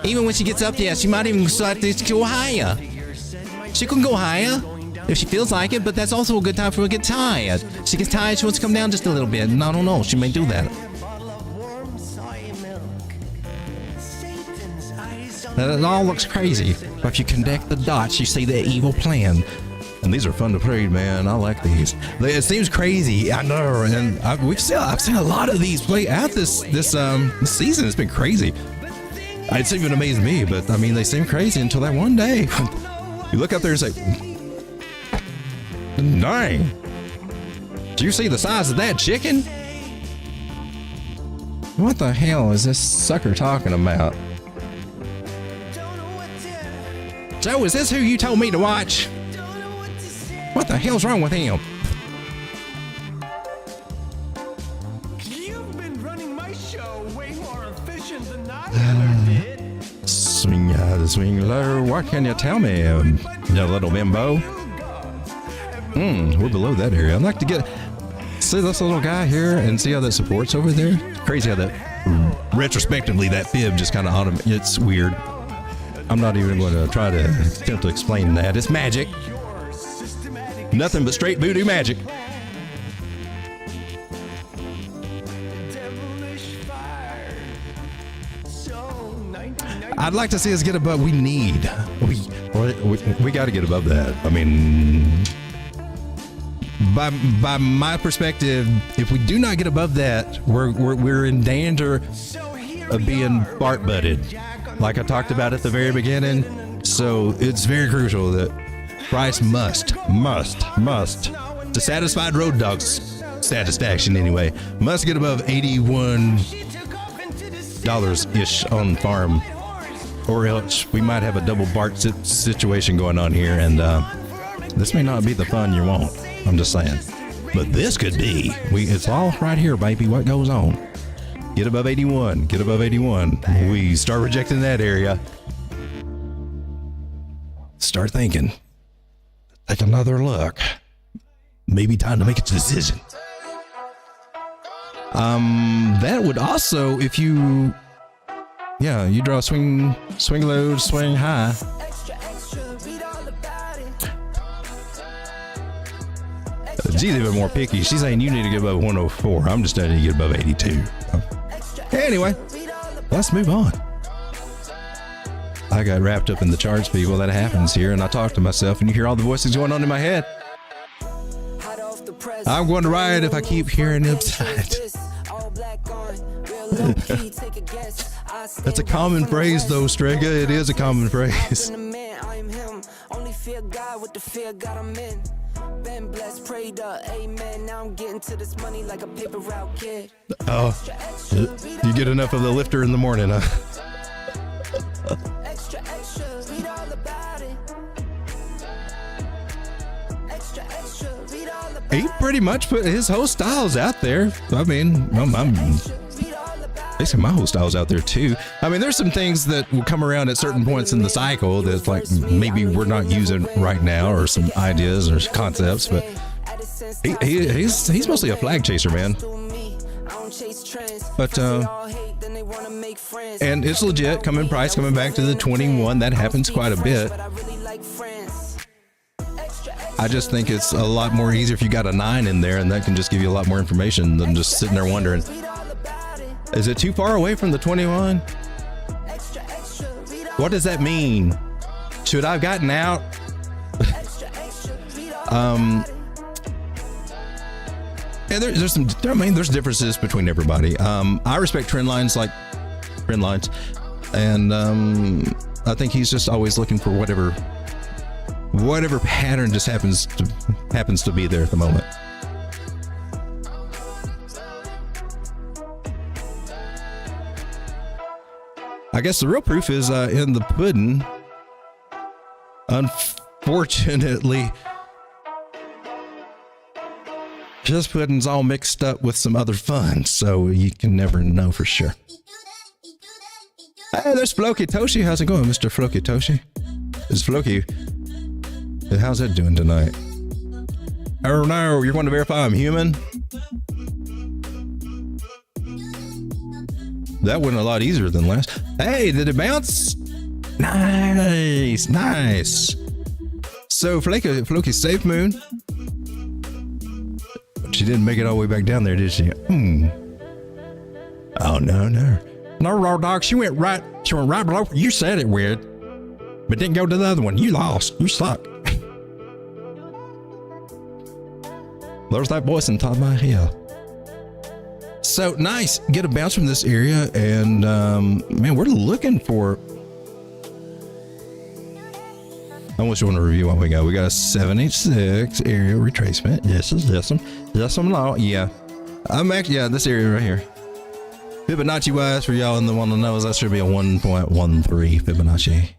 even when she gets up there, she might even start to go higher. She can go higher if she feels like it, but that's also a good time for her to get tired. She gets tired, she wants to come down just a little bit, and I don't know, she may do that. Now, it all looks crazy, but if you connect the dots, you see their evil plan. And these are fun to trade, man. I like these. It seems crazy, I know, and I've seen a lot of these play out this season. It's been crazy. It's even amazed me, but I mean, they seem crazy until that one day. You look up there and say, dang, do you see the size of that chicken? What the hell is this sucker talking about? Joe, is this who you told me to watch? What the hell's wrong with him? You've been running my show way more efficient than I ever did. Swing low. What can you tell me, you little bimbo? We're below that area. I'd like to see this little guy here and see how that supports over there. Crazy how that, retrospectively, that fib just kind of it's weird. I'm not even going to try to attempt to explain that. It's magic. Nothing but straight voodoo magic. I'd like to see us get above. We got to get above that. I mean, by my perspective, if we do not get above that, we're in danger of being Bart butted, like I talked about at the very beginning. So it's very crucial that price must, to satisfied road dogs satisfaction anyway, must get above $81-ish on farm, or else we might have a double Bart situation going on here, and this may not be the fun you want. I'm just saying, but this could be. It's all right here, baby. What goes on? Get above 81. Get above 81. We start rejecting that area. Start thinking. Take another look. Maybe time to make a decision. That would also, if you draw swing low, swing high. She's even more picky. She's saying you need to get above 104. I'm just telling you to get above 82. Anyway, let's move on. I got wrapped up in the charts, people. That happens here, and I talk to myself, and you hear all the voices going on in my head. I'm going to riot if I keep hearing them. That's a common phrase, though, Strega. It is a common phrase. Only fear God with the fear God I'm in. Been blessed, prayed up, amen. Now I'm getting to this money like a paper route kid. Oh, you get enough of the lifter in the morning, huh? Extra, extra, read all about it. Extra, extra, read all about it. He pretty much put his whole styles out there. I mean, basically my whole style's out there too. I mean, there's some things that will come around at certain points in the cycle that's like maybe we're not using right now, or some ideas or concepts, but he's mostly a flag chaser, man. But and it's legit. Coming back to the 21. That happens quite a bit. I just think it's a lot more easier if you got a 9 in there, and that can just give you a lot more information than just sitting there wondering, is it too far away from the 21? What does that mean? Should I have gotten out? And there's differences between everybody. I respect trend lines, and I think he's just always looking for whatever pattern just happens to be there at the moment. I guess the real proof is in the pudding. Unfortunately, just pudding's all mixed up with some other fun, so you can never know for sure. Hey, there's Floki Toshi. How's it going, Mr. Floki Toshi? It's Floki. How's that doing tonight? Oh no, you're going to verify I'm human? That went a lot easier than last. Hey, did it bounce? Nice. So Floki safe moon. She didn't make it all the way back down there, did she? Oh no, raw dog. She went right below. You said it weird, but didn't go to the other one. You lost. You suck. There's that voice in top of my head. So nice. Get a bounce from this area. And man, we're looking for. I want you want to review what we got. We got a 786 area retracement. Yes, some law. Yeah. This area right here. Fibonacci wise, for y'all in the one that knows, that should be a 1.13 Fibonacci.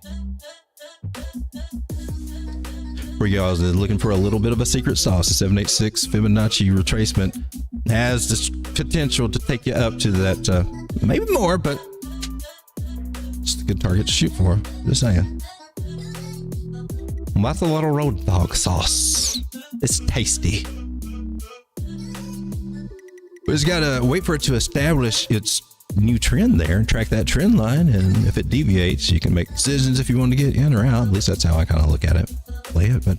For y'all is looking for a little bit of a secret sauce, the 786 Fibonacci retracement has this potential to take you up to that, maybe more, but it's a good target to shoot for. Just saying. That's a little road dog sauce. It's tasty. We just gotta wait for it to establish its new trend there and track that trend line. And if it deviates, you can make decisions if you want to get in or out. At least that's how I kind of look at it, play it. But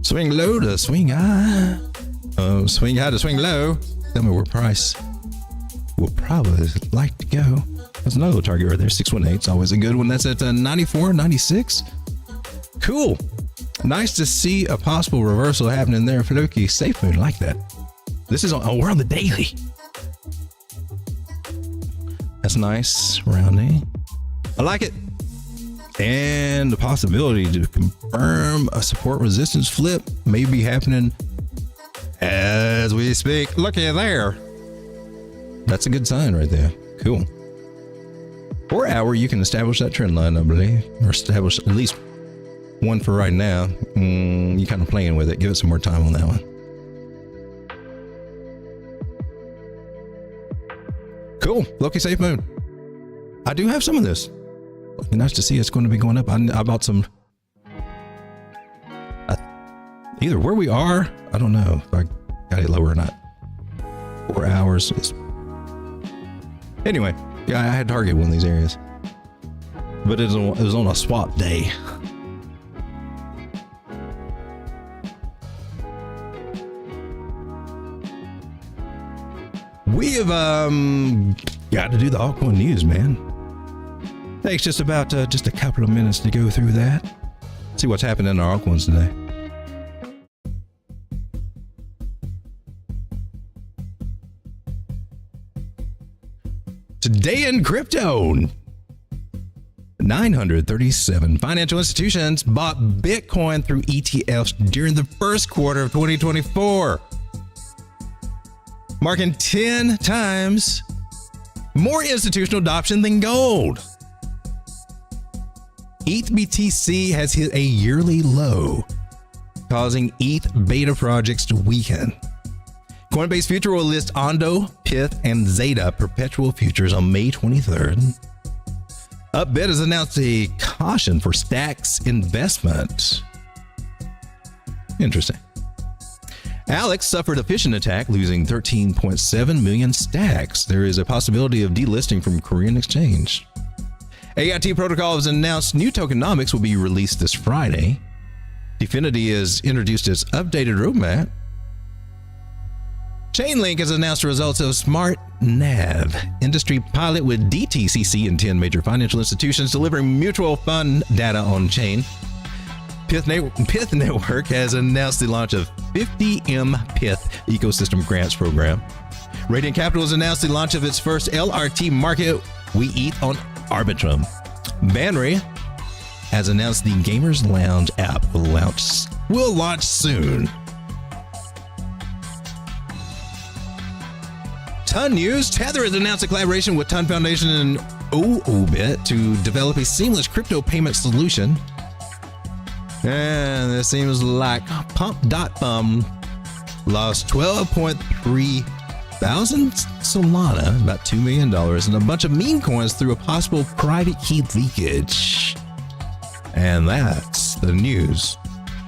swing low to swing high. Swing high to swing low. Tell me where price will probably like to go. That's another target right there. 618. It's always a good one. That's at 94, 96. Cool. Nice to see a possible reversal happening there. Fluky, safe moon like that. This is on, we're on the daily. That's nice, rounding. I like it. And the possibility to confirm a support resistance flip may be happening as we speak. Looky there. That's a good sign right there. Cool. 4 hour, you can establish that trend line, I believe, or establish at least one for right now. You're kind of playing with it. Give it some more time on that one. Cool. Loki safe moon. I do have some of this. Nice to see it's going to be going up. I bought some. Either where we are, I don't know if I got it lower or not. 4 hours. Anyway, yeah, I had target one of these areas, but it was on a swap day. We have got to do the altcoin news, man. Takes just about just a couple of minutes to go through that. See what's happening in our altcoins today. Today in crypto, 937 financial institutions bought Bitcoin through ETFs during the first quarter of 2024. Marking 10 times more institutional adoption than gold. ETH BTC has hit a yearly low, causing ETH beta projects to weaken. Coinbase Future will list Ondo, Pyth, and Zeta perpetual futures on May 23rd. Upbit has announced a caution for Stacks investment. Interesting. Alex suffered a phishing attack, losing 13.7 million stacks. There is a possibility of delisting from Korean Exchange. AIT Protocol has announced new tokenomics will be released this Friday. Dfinity has introduced its updated roadmap. Chainlink has announced the results of Smart Nav industry pilot with DTCC and 10 major financial institutions delivering mutual fund data on chain. Pyth Network has announced the launch of 50M Pyth ecosystem grants program. Radiant Capital has announced the launch of its first LRT market, We Eat on Arbitrum. Banry has announced the Gamers Lounge app will launch soon. Ton News. Tether has announced a collaboration with Ton Foundation and OOBIT to develop a seamless crypto payment solution. And it seems like Pump.Bum lost 12.3 thousand Solana, about $2 million, and a bunch of meme coins through a possible private key leakage. And that's the news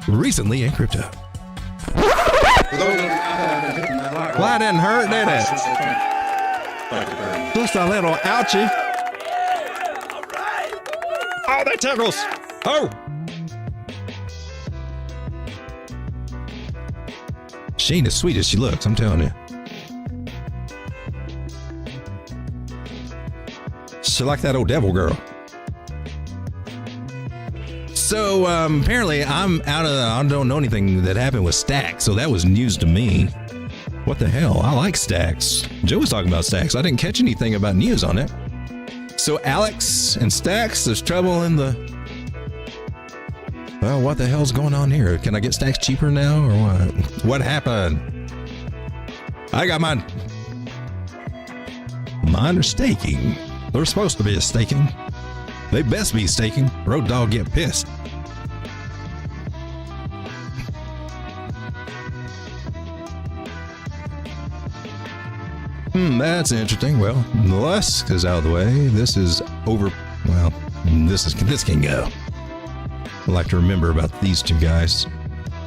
recently in crypto. Well, that didn't hurt, did it? Just a little ouchie. Oh, that tickles. Oh. She ain't as sweet as she looks, I'm telling you. She like that old devil girl. So apparently I'm out of, I don't know anything that happened with Stacks, so that was news to me. What the hell? I like Stacks. Joe was talking about Stacks. I didn't catch anything about news on it. So Alex and Stacks, there's trouble in the... Well, what the hell's going on here? Can I get Stacks cheaper now or what? What happened? I got mine. Mine are staking. They're supposed to be a staking. They best be staking. Road Dog get pissed. That's interesting. Well, the Lusk is out of the way. This is over. Well, this can go. I like to remember about these two guys.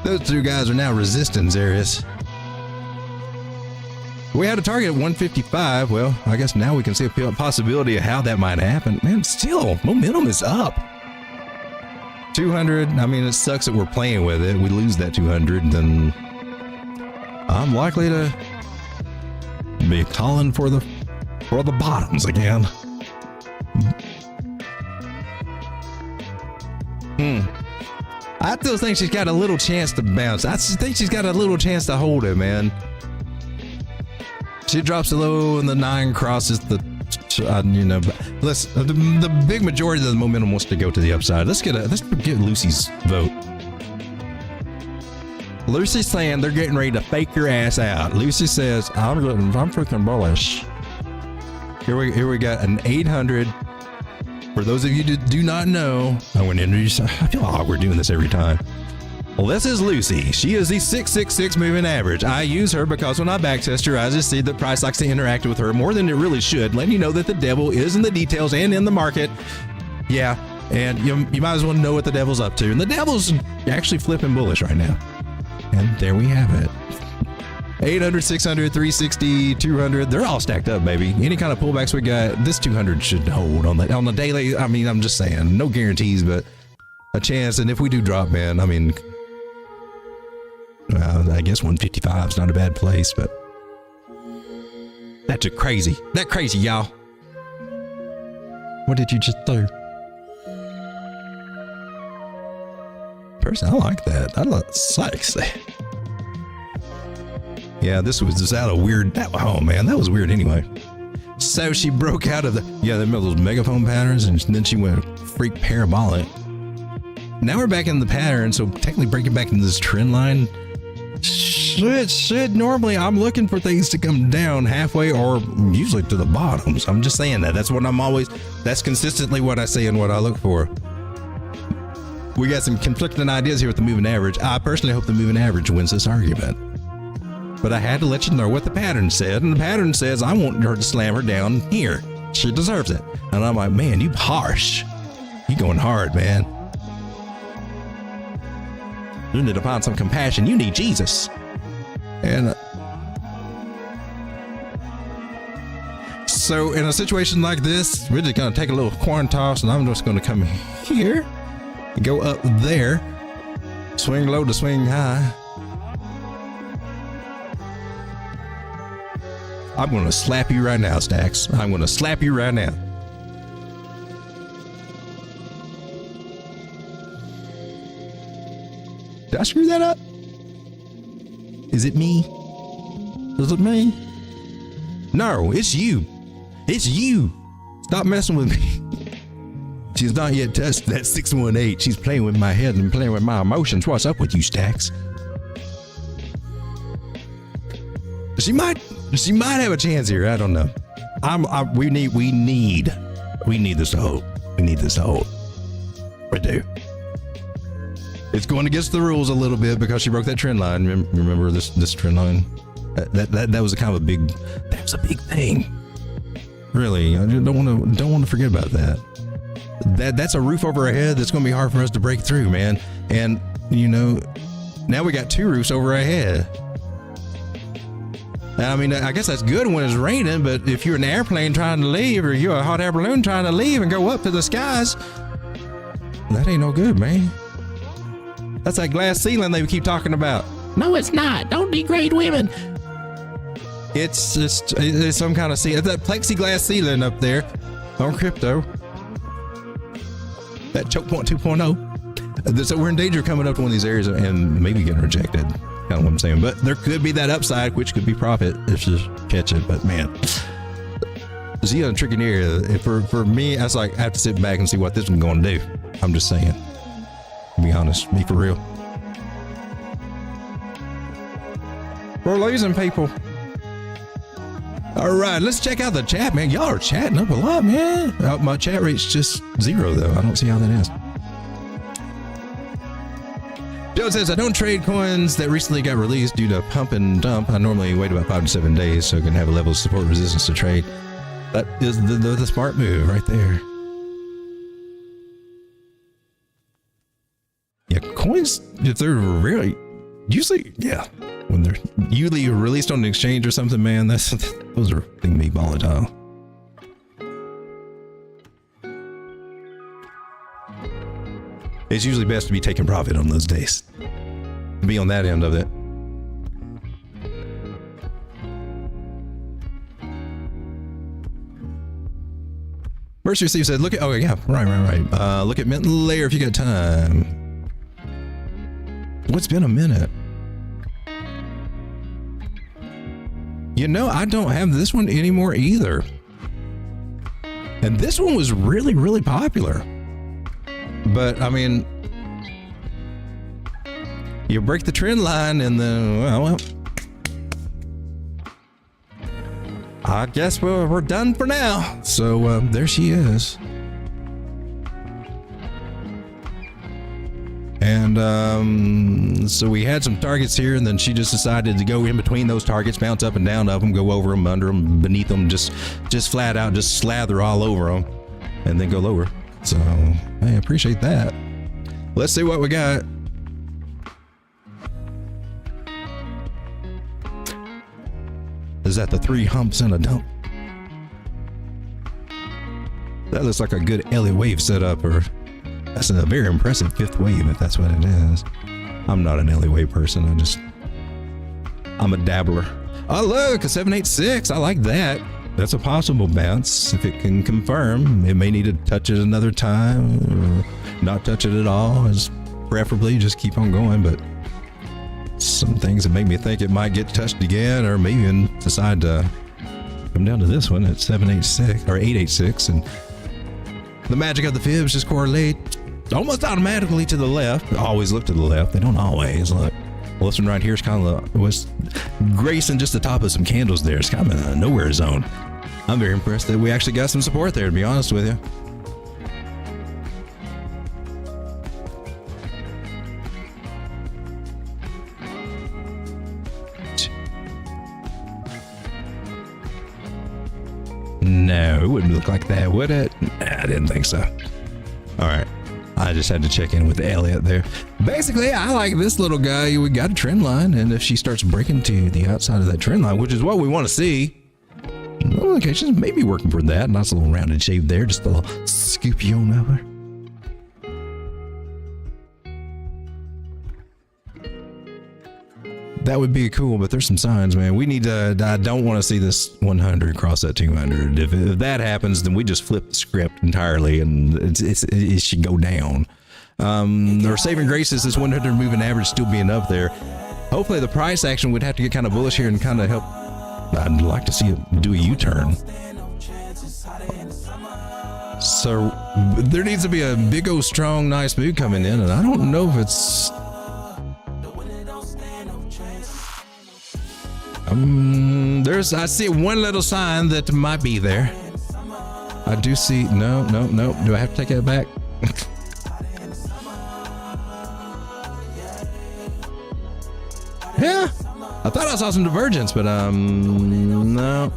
Those two guys are now resistance areas. We had a target at 155. Well, I guess now we can see a possibility of how that might happen. Man, still, momentum is up. 200. I mean, it sucks that we're playing with it. We lose that 200, then I'm likely to be calling for the bottoms again. I still think she's got a little chance to bounce. I think she's got a little chance to hold it, man. She drops the low and the 9 crosses the, but listen, the big majority of the momentum wants to go to the upside. Let's get Lucy's vote. Lucy's saying they're getting ready to fake your ass out. Lucy says, I'm freaking bullish. Here we got an 800. For those of you that do not know, I'm going to introduce, I feel awkward doing this every time. Well, this is Lucy. She is the 666 moving average. I use her because when I backtest her, I just see that price likes to interact with her more than it really should, letting you know that the devil is in the details and in the market. Yeah, and you might as well know what the devil's up to. And the devil's actually flipping bullish right now. And there we have it. 800, 600, 360, 200, they're all stacked up, baby. Any kind of pullbacks we got, this 200 should hold on the daily. I mean, I'm just saying, no guarantees, but a chance. And if we do drop, man, I mean, well, I guess 155 is not a bad place, but that's crazy. That crazy, y'all. What did you just do? Personally, I like that. I like sexy. Yeah, this was just out of weird. Oh man, that was weird anyway. So she broke out of those megaphone patterns, and then she went freak parabolic. Now we're back in the pattern, so technically breaking back into this trend line should normally, I'm looking for things to come down halfway or usually to the bottoms. I'm just saying that. That's what that's consistently what I say and what I look for. We got some conflicting ideas here with the moving average. I personally hope the moving average wins this argument. But I had to let you know what the pattern said, and the pattern says I want her to slam her down here. She deserves it. And I'm like, man, you harsh. You going hard, man. You need to find some compassion. You need Jesus. And so in a situation like this, we're just going to take a little coin toss, and I'm just going to come here and go up there, swing low to swing high. I'm going to slap you right now, Stacks. I'm going to slap you right now. Did I screw that up? Is it me? Is it me? No, it's you. It's you. Stop messing with me. She's not yet touched that 618. She's playing with my head and playing with my emotions. What's up with you, Stacks? She might have a chance here. I don't know. We need this to hold. We need this to hold. We do. It's going against the rules a little bit because she broke that trend line. Remember this trend line? That was a kind of a big. That was a big thing. Really, I don't want to forget about that. That's a roof over our head that's going to be hard for us to break through, man. And now we got 2 roofs over our head. I mean, I guess that's good when it's raining, but if you're an airplane trying to leave, or you're a hot air balloon trying to leave and go up to the skies, that ain't no good, man. That's that glass ceiling they keep talking about. No, it's not. Don't degrade women. It's some kind of ceiling. That plexiglass ceiling up there on crypto. That choke point 2.0. So we're in danger of coming up to one of these areas and maybe getting rejected. Kind of what I'm saying. But there could be that upside, which could be profit if you catch it. But man, see a tricky area. For me, that's like I have to sit back and see what this one's going to do. I'm just saying. To be honest, be for real. We're losing people. All right, let's check out the chat, man. Y'all are chatting up a lot, man. My chat rate's just 0, though. I don't see how that is. Joe says, I don't trade coins that recently got released due to pump and dump. I normally wait about 5 to 7 days so I can have a level of support resistance to trade. That is the smart move right there. Yeah, coins, if they're really, usually, yeah, when they're usually released on an exchange or something, man, those are thing be volatile. It's usually best to be taking profit on those days. Be on that end of it. Mercy Steve said, look at, oh yeah, right. Look at Mint Layer if you got time. What's been a minute? You know, I don't have this one anymore either. And this one was really, really popular. But I mean, you break the trend line and then, well, I guess we're done for now. So there she is. And so we had some targets here, and then she just decided to go in between those targets, bounce up and down of them, go over them, under them, beneath them, just flat out, just slather all over them, and then go lower. So I appreciate that. Let's see what we got. Is that the 3 humps and a dump? That looks like a good Elliott wave setup, or that's a very impressive 5th wave if that's what it is. I'm not an Elliott wave person. I'm a dabbler. Oh look, a 786. I like that. That's a possible bounce if it can confirm. It may need to touch it another time or not touch it at all. Is preferably just keep on going, but some things that make me think it might get touched again, or maybe even decide to come down to this one at 786 or 886, and the magic of the fibs just correlate almost automatically to the left. Always look to the left. They don't always look. Well, this one right here is kind of was gracing just the top of some candles there. It's kind of in a nowhere zone. I'm very impressed that we actually got some support there, to be honest with you. No, it wouldn't look like that, would it? Nah, I didn't think so. All right. I just had to check in with Elliott there. Basically, I like this little guy. We got a trend line, and if she starts breaking to the outside of that trend line, which is what we want to see, okay, she's maybe working for that. Nice little rounded shape there, just a little scoopy on over. That would be cool, but there's some signs, man. We need to, I don't want to see this 100 cross that 200. If that happens, then we just flip the script entirely and it should go down. Our saving grace is this 100 moving average still being up there. Hopefully the price action would have to get kind of bullish here and kind of help. I'd like to see it do a U-turn. So there needs to be a big old strong nice move coming in, and I don't know if it's I see one little sign that might be there. I do see, no. Do I have to take that back? Yeah, I thought I saw some divergence, but no.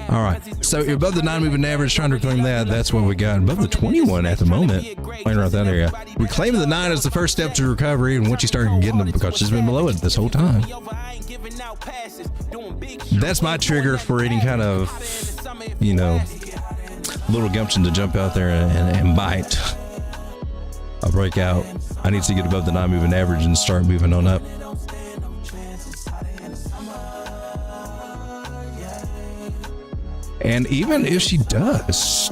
All right, so you're above the 9 moving average, trying to reclaim that. That's what we got. Above the 21 at the moment, playing around that area. Reclaiming the 9 is the first step to recovery, and once you start getting them, because she's been below it this whole time. That's my trigger for any kind of, you know, little gumption to jump out there and bite. I'll break out. I need to get above the 9 moving average and start moving on up. And even if she does,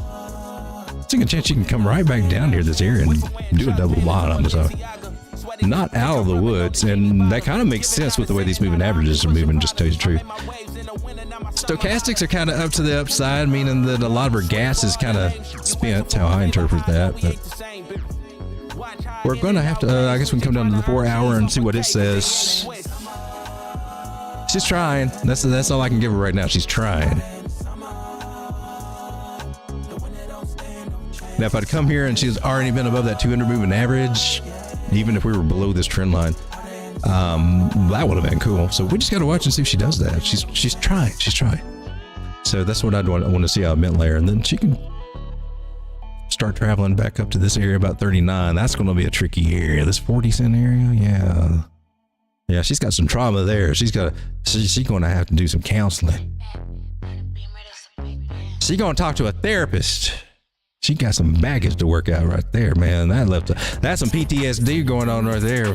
There's a chance you can come right back down here this area and do a double bottom. So not out of the woods, and that kind of makes sense with the way these moving averages are moving, just to tell you the truth. Stochastics are kind of up to the upside, meaning that a lot of her gas is kind of spent, how I interpret that. But we're going to have to, I guess we can come down to the 4 hour and see what it says. She's trying. That's all I can give her right now. She's trying. Now, if I'd come here and she's already been above that 200 moving average, even if we were below this trend line, that would have been cool. So we just got to watch and see if she does that. She's trying. She's trying. So that's what I want to see out of mint layer, and then she can start traveling back up to this area about 39. That's going to be a tricky area. This 40-cent area, yeah. She's got some trauma there. She's going to have to do some counseling. She's going to talk to a therapist. She got some baggage to work out right there, man. That's some PTSD going on right there.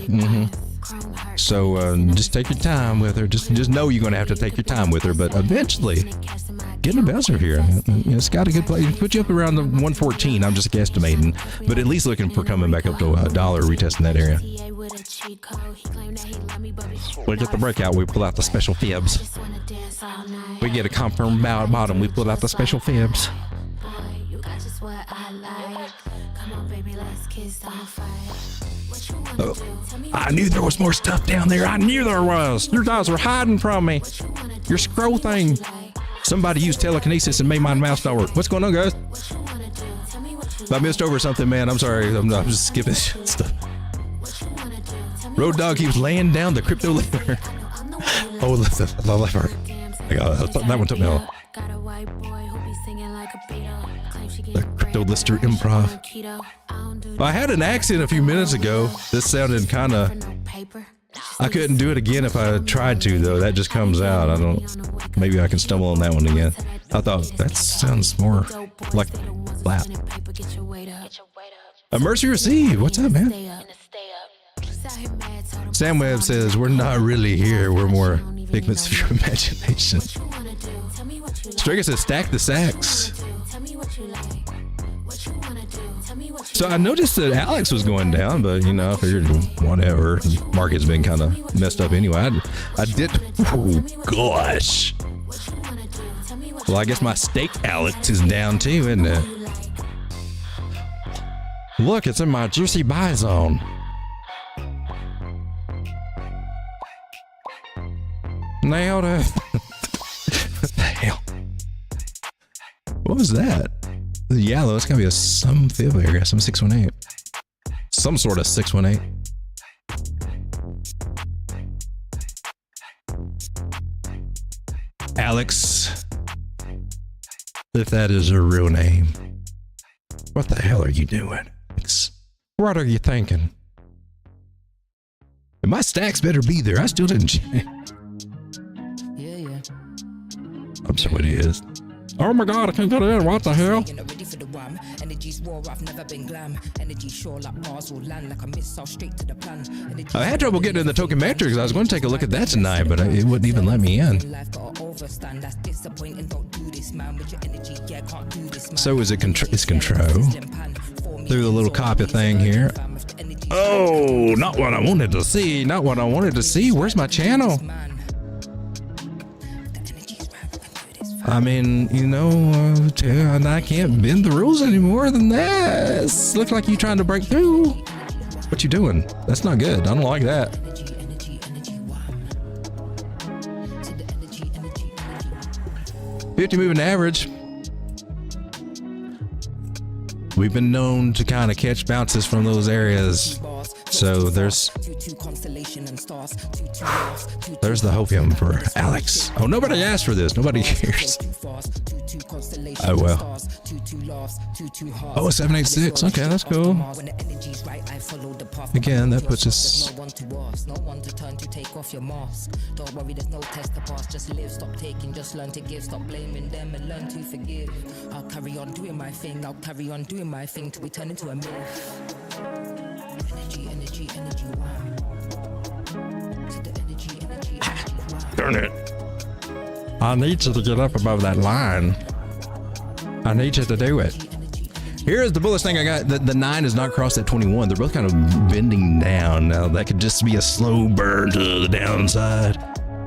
So just take your time with her. Just know you're going to have to take your time with her, but eventually get a bezel here. It's got a good place. Put you up around the 114. I'm just guesstimating, but at least looking for coming back up to $1, retesting that area. We get the breakout, we pull out the special fibs. We get a confirmed bottom, we pull out the special fibs. Oh, I knew there was more stuff down there. I knew there was. You guys were hiding from me. Your scroll thing. Somebody used telekinesis and made my mouse not work. What's going on, guys? If I missed over something, man, I'm sorry. I'm just skipping stuff. Road Dog keeps laying down the crypto lever. Oh, the lever. That one took me off. The crypto lister improv. I had an accent a few minutes ago. This sounded kind of... I couldn't do it again if I tried to, though. That just comes out. I don't... Maybe I can stumble on that one again. I thought, that sounds more like flat. A mercy received. What's up, man? Sam Webb says, we're not really here. We're more figments of your imagination. Striga says, stack the sacks. So I noticed that Alex was going down, but you know, I figured whatever. The market's been kind of messed up anyway. I did. Oh gosh. Well, I guess my stake Alex is down too, isn't it? Look, it's in my juicy buy zone. Nailed it. What the hell? What was that? The yellow, it's gotta be some fib area, some 618. Some sort of 618. Alex, if that is her real name, what the hell are you doing? What are you thinking? And my stacks better be there. I still didn't check. I'm sure it is. Oh my god, I can't get in. What the hell? I had trouble getting in the Tokenmetrics. I was going to take a look at that tonight, but it wouldn't even let me in. So is it it's control? Through the little copy thing here. Oh, not what I wanted to see. Not what I wanted to see. Where's my channel? I mean, you know, I can't bend the rules any more than this. Looks like you trying to break through. What you doing? That's not good. I don't like that. $50 moving average. We've been known to kind of catch bounces from those areas. So there's the hopium for Alex. Oh, nobody asked for this. Nobody cares. Oh, well. Oh, 786. Okay, that's cool. Again, that puts us... Don't worry, there's no test to pass. Just live, stop taking, just learn to give. Stop blaming them and learn to forgive. I'll carry on doing my thing. I'll carry on doing my thing till we turn into a myth. Energy, darn it. I need you to get up above that line. I need you to do it. Here's the bullish thing I got. The 9 has not crossed that 21. They're both kind of bending down. Now, that could just be a slow burn to the downside,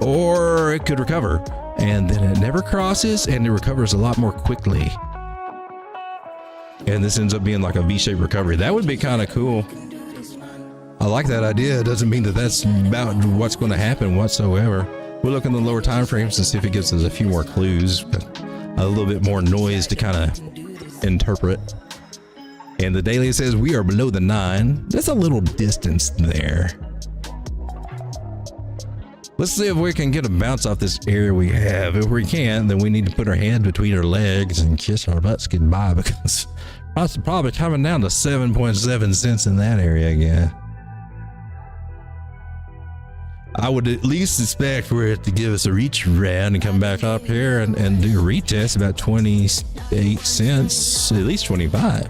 or it could recover. And then it never crosses, and it recovers a lot more quickly. And this ends up being like a V-shaped recovery. That would be kind of cool. I like that idea. It doesn't mean that that's about what's going to happen whatsoever. We'll look in the lower time frames and see if it gives us a few more clues, a little bit more noise to kind of interpret. And the daily says we are below the 9. That's a little distance there. Let's see if we can get a bounce off this area we have. If we can't, then we need to put our hand between our legs and kiss our butts goodbye, because it's probably coming down to 7.7 cents in that area again. I would at least expect for it to give us a reach around and come back up here and do a retest about 28 cents, at least 25.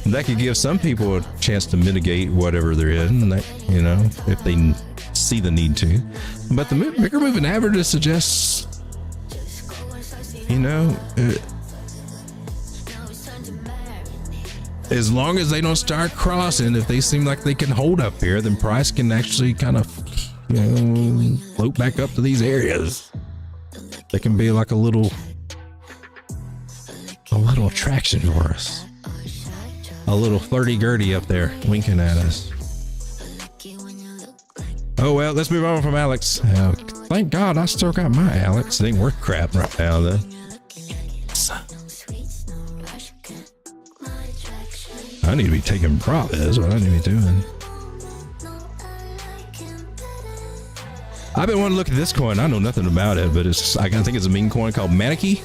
That could give some people a chance to mitigate whatever they're in, you know, if they see the need to. But the bigger moving averages suggests, you know, as long as they don't start crossing, if they seem like they can hold up here, then price can actually kind of, you know, float back up to these areas. They can be like a little attraction for us. A little flirty-gurdy up there winking at us. Oh well, let's move on from Alex. Thank God I still got my Alex. It ain't worth crap right now though. I need to be taking profit. That's what I need to be doing. I've been wanting to look at this coin. I know nothing about it, but I think it's a meme coin called MexC.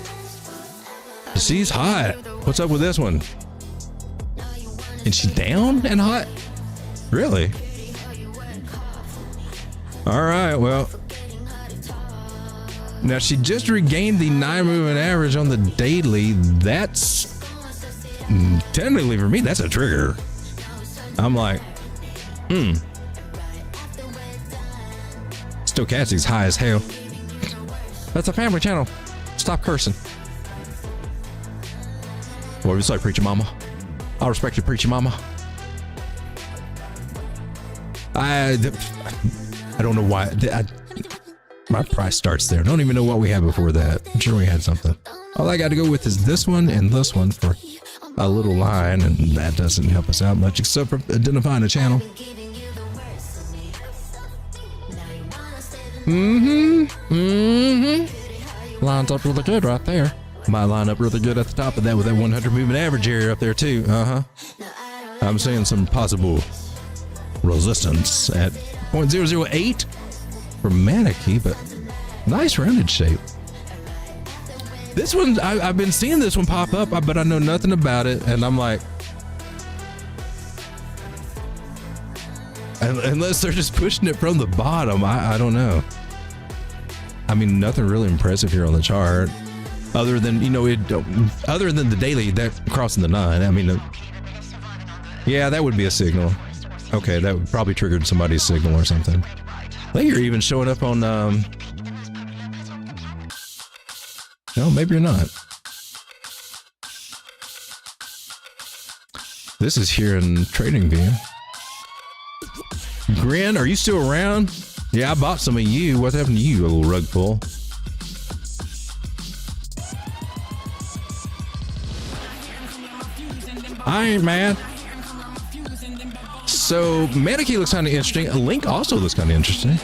She's hot. What's up with this one? And she's down and hot? Really? All right, well. Now she just regained the 9 moving average on the daily. That's technically for me, that's a trigger. I'm like, Stochastic's high as hell. That's a family channel. Stop cursing. What do you say, preacher mama? I respect you, preacher mama. I don't know why. My price starts there. I don't even know what we had before that. I'm sure we had something. All I got to go with is this one and this one for a little line, and that doesn't help us out much except for identifying a channel. Lines up really good right there. Might line up really good at the top of that with that 100 moving average area up there too. I'm seeing some possible resistance at 0.008 for MexC, but nice rounded shape. This one, I've been seeing this one pop up, but I know nothing about it, and I'm like, unless they're just pushing it from the bottom, I don't know. I mean, nothing really impressive here on the chart, other than, you know, other than the daily that crossing the 9. I mean, yeah, that would be a signal. Okay, that would probably triggered somebody's signal or something. I think you're even showing up on, no, maybe you're not. This is here in TradingView. Grin, are you still around? Yeah, I bought some of you. What happened to you, a little rug pull? I ain't mad. So MexC looks kind of interesting. Link also looks kind of interesting.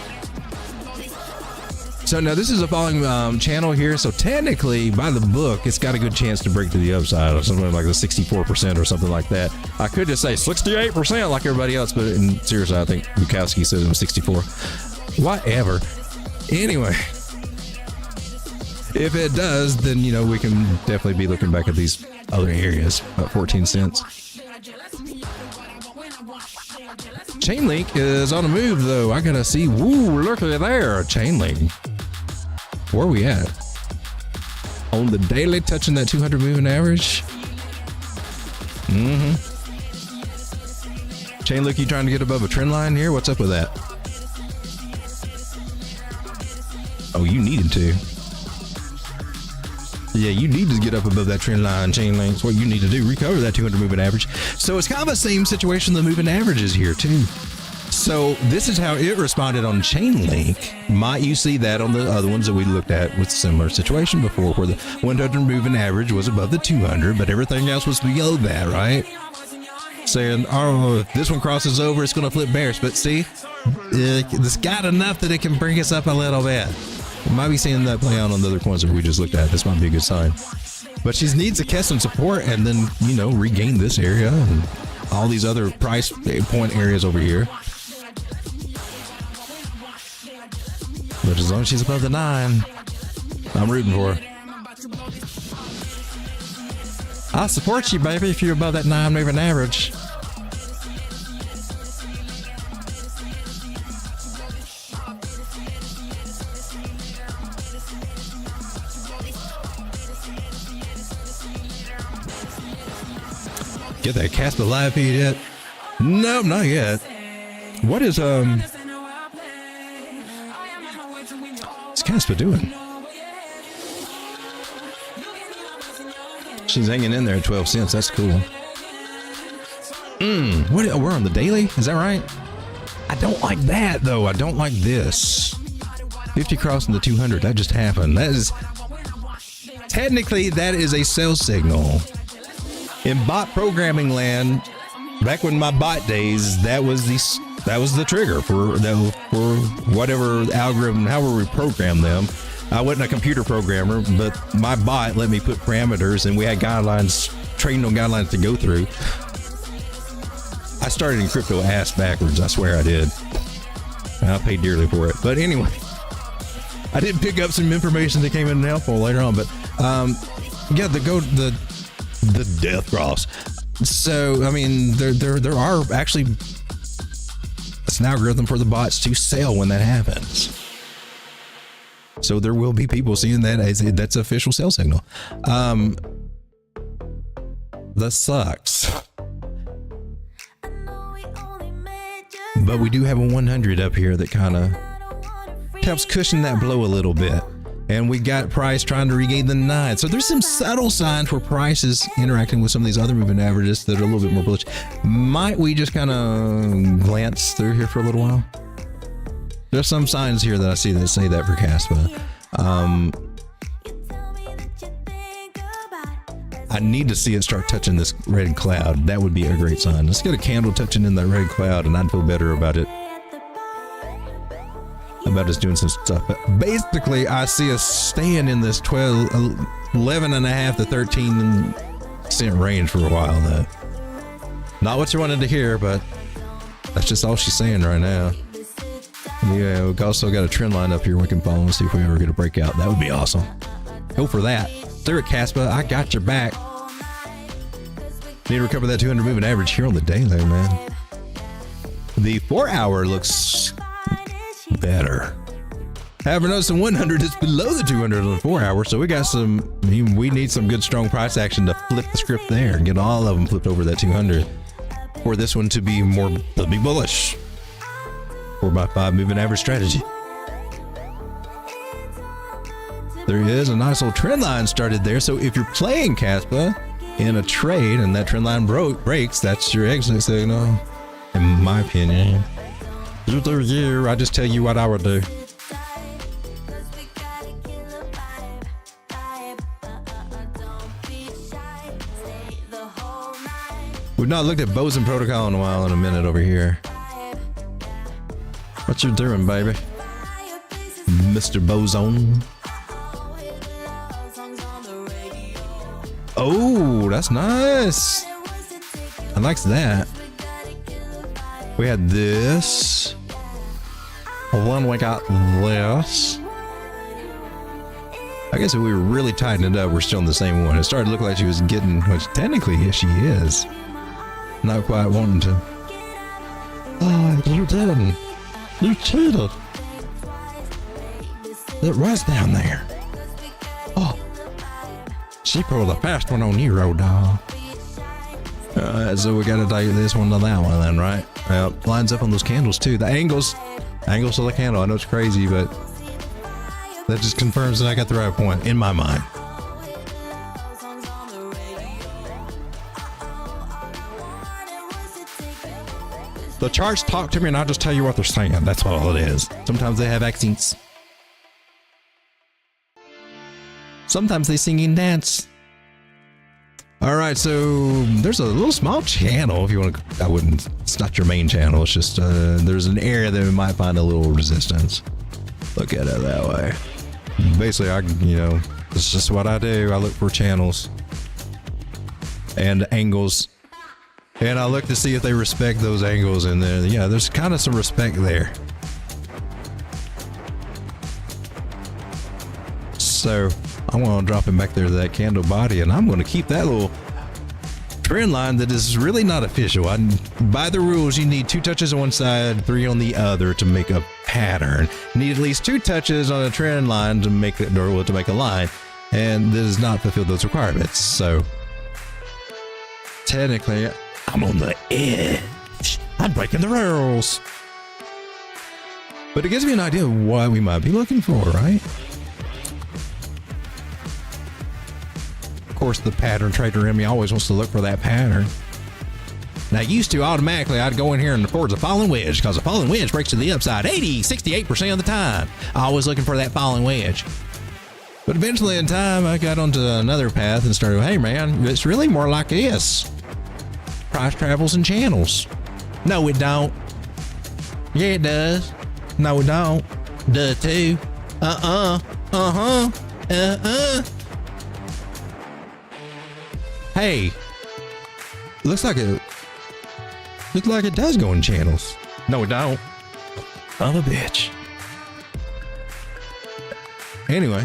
So now this is a falling channel here. So technically, by the book, it's got a good chance to break to the upside or something like the 64% or something like that. I could just say 68% like everybody else, but seriously, I think Bukowski said it was 64. Whatever. Anyway, if it does, then, you know, we can definitely be looking back at these other areas. About 14 cents. Chainlink is on the move, though. I gotta see. Woo, look at there. Chainlink. Where are we at? On the daily, touching that 200 moving average. Chainlink, you trying to get above a trend line here? What's up with that? Oh, you needed to. Yeah, you need to get up above that trend line chain link. That's what you need to do. Recover that 200 moving average. So it's kind of the same situation the moving average is here too. So this is how it responded on chain link. Might you see that on the other ones that we looked at with similar situation before, where the 100 moving average was above the 200, but everything else was below that, right? Saying, oh, if this one crosses over, it's going to flip bearish. But see, it's got enough that it can bring us up a little bit. We might be seeing that play out on the other coins that we just looked at. This might be a good sign. But she needs to catch some support and then, you know, regain this area and all these other price point areas over here. But as long as she's above the 9, I'm rooting for her. I'll support you, baby, if you're above that 9 moving average. Get that Casper live feed yet? Nope, not yet. What is what's Casper doing? She's hanging in there at 12 cents. That's cool. What? We're on the daily? Is that right? I don't like that though. I don't like this. 50 crossing the 200. That just happened. That is technically that is a sell signal. In bot programming land, back when my bot days, that was the trigger for whatever algorithm, however we program them. I wasn't a computer programmer, but my bot let me put parameters, and we had guidelines, trained on guidelines to go through. I started in crypto ass backwards. I swear I did. I paid dearly for it. But anyway, I did pick up some information that came in helpful later on. But yeah, the death cross. So I mean, there are actually, it's an algorithm for the bots to sell when that happens. So there will be people seeing that as that's an official sell signal. That sucks. But we do have a 100 up here that kind of helps cushion that blow a little bit. And we got price trying to regain the 9. So there's some subtle signs where price is interacting with some of these other moving averages that are a little bit more bullish. Might we just kind of glance through here for a little while? There's some signs here that I see that say that for Caspa. I need to see it start touching this red cloud. That would be a great sign. Let's get a candle touching in that red cloud and I'd feel better about it. About us doing some stuff. But basically, I see us staying in this 11.5 to 13 cent range for a while though. Not what you wanted to hear, but that's just all she's saying right now. Yeah, we've also got a trend line up here we can follow and see if we ever get a breakout. That would be awesome. Go for that. There it, Caspa. I got your back. Need to recover that 200 moving average here on the daily, man. The 4 hour looks better. However, notice the 100 is below the 200 on the 4 hour, so we got some, we need some good strong price action to flip the script there and get all of them flipped over that 200 for this one to be more bullish. 4x5 moving average strategy. There is a nice little trend line started there. So if you're playing Caspa in a trade and that trend line breaks, that's your exit signal, in my opinion. I just tell you what I would do. We've not looked at Boson Protocol in a while. In a minute over here. What you doing, baby? Mr. Boson. Oh, that's nice. I like that. We had this. Then we got this. I guess if we were really tightening it up, we're still in the same one. It started to look like she was getting, which technically, yes, she is. Not quite wanting to. Oh, you didn't. You cheated. It was down there. Oh. She pulled a fast one on you, road dog. So we gotta take this one to that one then, right? Lines up on those candles too. The angles of the candle. I know it's crazy, but that just confirms that I got the right point in my mind. The charts talk to me and I just tell you what they're saying. That's all it is. Sometimes they have accents. Sometimes they sing and dance. All right, so there's a little small channel if you want to. It's not your main channel. It's just there's an area that we might find a little resistance. Look at it that way. Basically, it's just what I do. I look for channels and angles, and I look to see if they respect those angles. And then, yeah, there's kind of some respect there. So I'm going to drop him back there to that candle body, and I'm going to keep that little trend line that is really not official. By the rules, you need 2 touches on one side, 3 on the other to make a pattern. You need at least 2 touches on a trend line to make it, or to make a line, and this does not fulfill those requirements. So technically, I'm on the edge. I'm breaking the rules. But it gives me an idea of what we might be looking for, right? Of course, the pattern trader in me always wants to look for that pattern. Now, used to automatically, I'd go in here and towards a falling wedge, because a falling wedge breaks to the upside 68% of the time. Always looking for that falling wedge. But eventually in time, I got onto another path and started, hey man, it's really more like this. Price travels in channels. No, it don't. Yeah, it does. No, it don't. Duh, too. Hey, looks like it does go in channels. No, it don't. I'm a bitch. Anyway,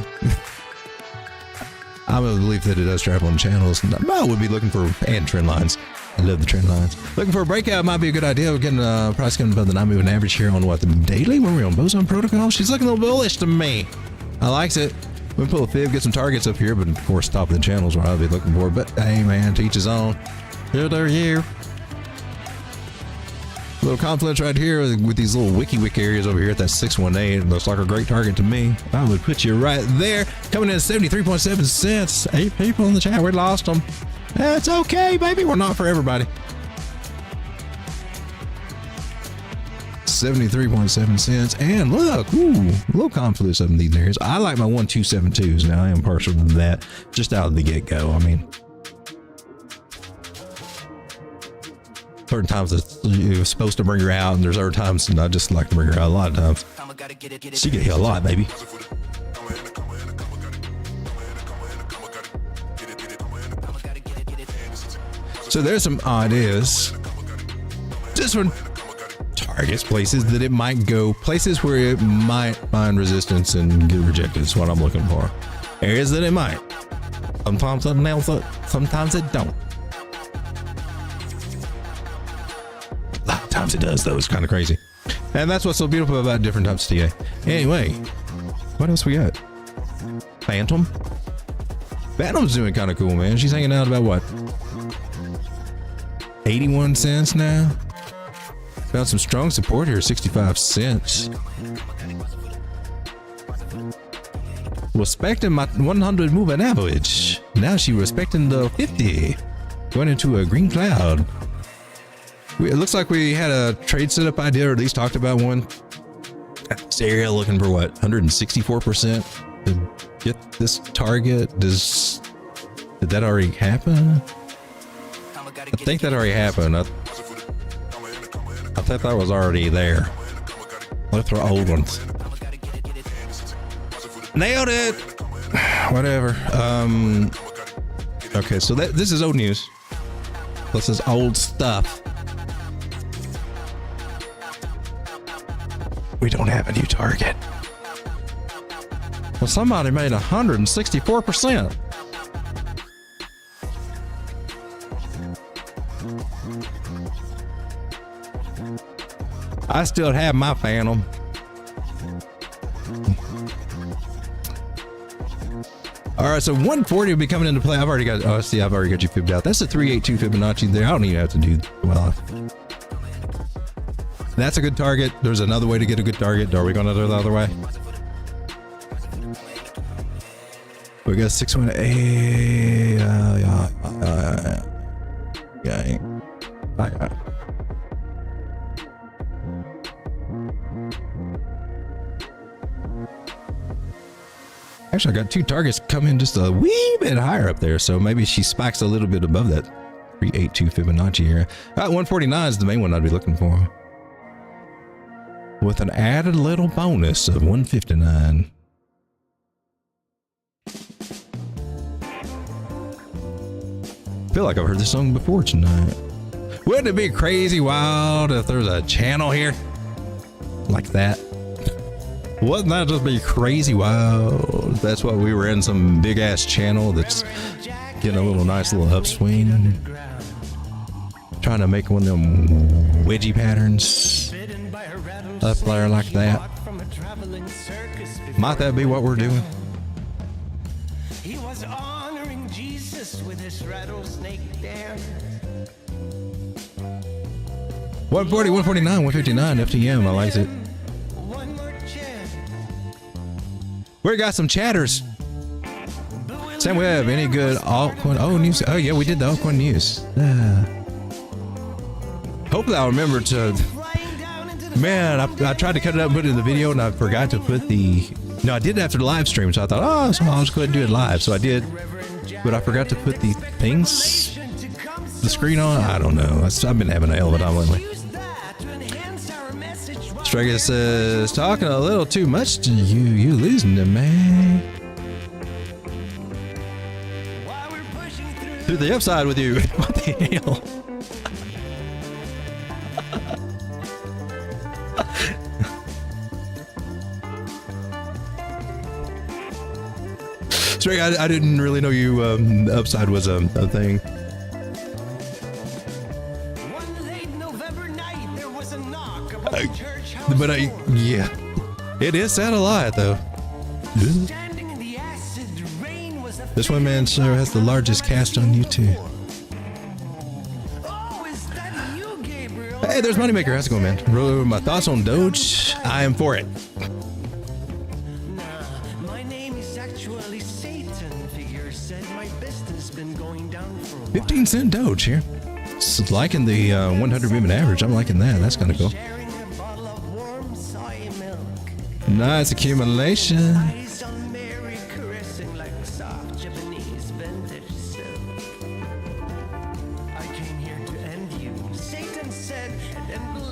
I would believe that it does travel in channels. I would be looking for and trend lines. I love the trend lines. Looking for a breakout might be a good idea. We're getting a price coming above the 9-moving average here on what, the daily? When we're on Boson Protocol? She's looking a little bullish to me. I likes it. We pull a fib, get some targets up here, but of course, top of the channels where I'll be looking for. But hey, man, to each his own. Here, there, you. Little confluence right here with these little wick areas over here at that 618. It looks like a great target to me. I would put you right there. Coming in at 73.7 cents. 8 people in the chat. We lost them. That's okay, baby. We're not for everybody. 73.7 cents. And look, ooh, a little confluence up in these areas. I like my 1272s now. I am partial to that just out of the get-go. I mean, certain times it's supposed to bring her out, and there's other times and I just like to bring her out a lot of times. She get hit a lot, baby. So there's some ideas. This one targets places that it might go, places where it might find resistance and get rejected is what I'm looking for. Areas that it might. Sometimes it nails it, sometimes it don't. A lot of times it does, though. It's kind of crazy. And that's what's so beautiful about different types of TA. Anyway, what else we got? Phantom? Phantom's doing kind of cool, man. She's hanging out about what? 81 cents now. Found some strong support here, 65 cents. Respecting my 100 moving average. Now she respecting the 50. Going into a green cloud. It looks like we had a trade setup idea, or at least talked about one. This area looking for what? 164% to get this target. Did that already happen? I think that already happened. I thought that was already there. Let's throw old ones. Nailed it. Whatever. Okay, so this is old news. This is old stuff. We don't have a new target. Well, somebody made 164%. I still have my Phantom. All right, so 140 will be coming into play. I've already got you fibbed out. That's a 382 Fibonacci there. I don't even have to do well. That's a good target. There's another way to get a good target. Are we going to do it the other way? We got 618. Yeah. Actually, I got two targets coming just a wee bit higher up there, so maybe she spikes a little bit above that 382 Fibonacci area. 149 is the main one I'd be looking for, with an added little bonus of 159. I feel like I've heard this song before tonight. Wouldn't it be crazy wild if there was a channel here like that? Wouldn't that just be crazy wild? That's what we were in, some big ass channel that's getting a little nice little upswing. Trying to make one of them wedgie patterns up there like that. Might that be what we're doing? He was honoring Jesus with his rattlesnake dance. 140, 149, 159 FTM. I like it. One more chance. We got some chatters. Sam Webb, any good altcoin? Oh, news. Oh, yeah, we did the altcoin news. Hopefully I'll remember to. Man, I tried to cut it up and put it in the video, and I forgot to put the. No, I did it after the live stream, so I thought, oh, so I'll just go ahead and do it live. So I did, but I forgot to put the things, the screen on. I don't know. I've been having a hell of a time lately. Striker says, talking a little too much to you. You losing to me. To the upside with you. What the hell? Striker, I didn't really know you upside was a thing. But yeah, it is satellite though. This one man sure has the largest cast on YouTube. Hey, there's Moneymaker. How's it going, man? My thoughts on Doge? I am for it. My name is actually Satan. Figure said my business been going down for a while. 15-cent Doge here. It's liking the 100 moving average. I'm liking that. That's kind of cool. Nice accumulation.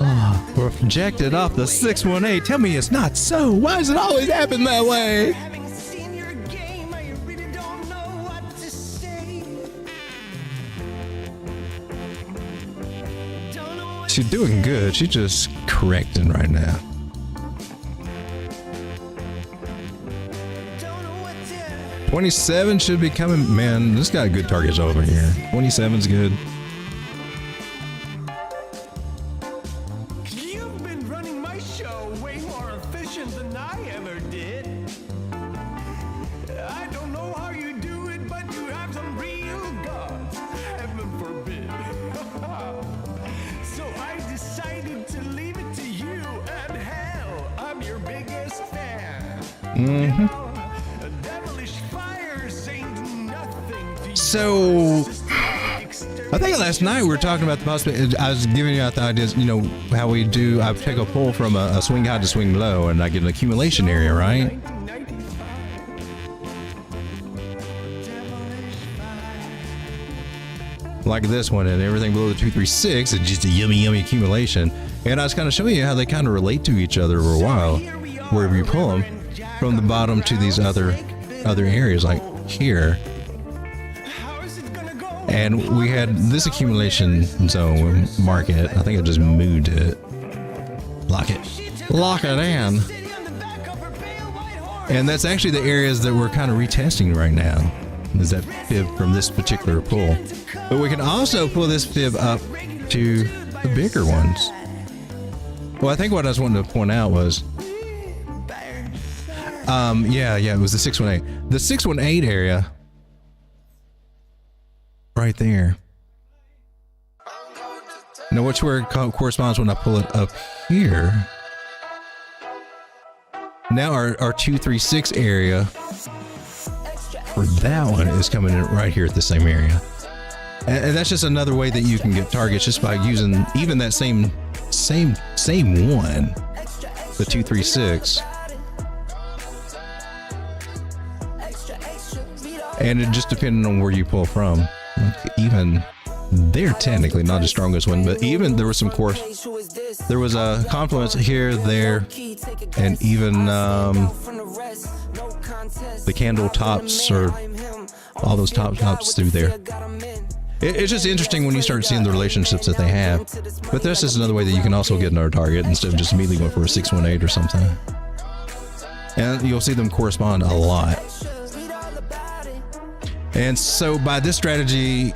Oh, we're projected off the 618. Tell me it's not so. Why does it always happen that way? She's doing good. She's just correcting right now. 27 should be coming. Man, this got good targets over here. 27's good. You've been running my show way more efficient than I ever did. I don't know how you do it, but you have some real guts. Heaven forbid. So I decided to leave it to you, and hell, I'm your biggest fan. Mm-hmm. So, I think last night we were talking about the possibility. I was giving you out the ideas, you know, how we do. I take a pull from a swing high to swing low, and I get an accumulation area, right? Like this one, and everything below the 236 is just a yummy accumulation. And I was kind of showing you how they kind of relate to each other for a while, wherever you pull them from the bottom to these other areas, like here. And we had this accumulation zone market. I think I just moved it. Lock it in. And that's actually the areas that we're kind of retesting right now. Is that fib from this particular pull. But we can also pull this fib up to the bigger ones. Well, I think what I was wanting to point out was, it was the 618. The 618 area right there. Now, which where it corresponds when I pull it up here. Now our 236 area for that one is coming in right here at the same area. And that's just another way that you can get targets just by using even that same one, the 236. And it just depending on where you pull from. Even they're technically not the strongest one, but even there was some course. There was a confluence here, there, and even the candle tops or all those tops through there. It's just interesting when you start seeing the relationships that they have. But this is another way that you can also get another target instead of just immediately going for a 618 or something. And you'll see them correspond a lot. And so by this strategy,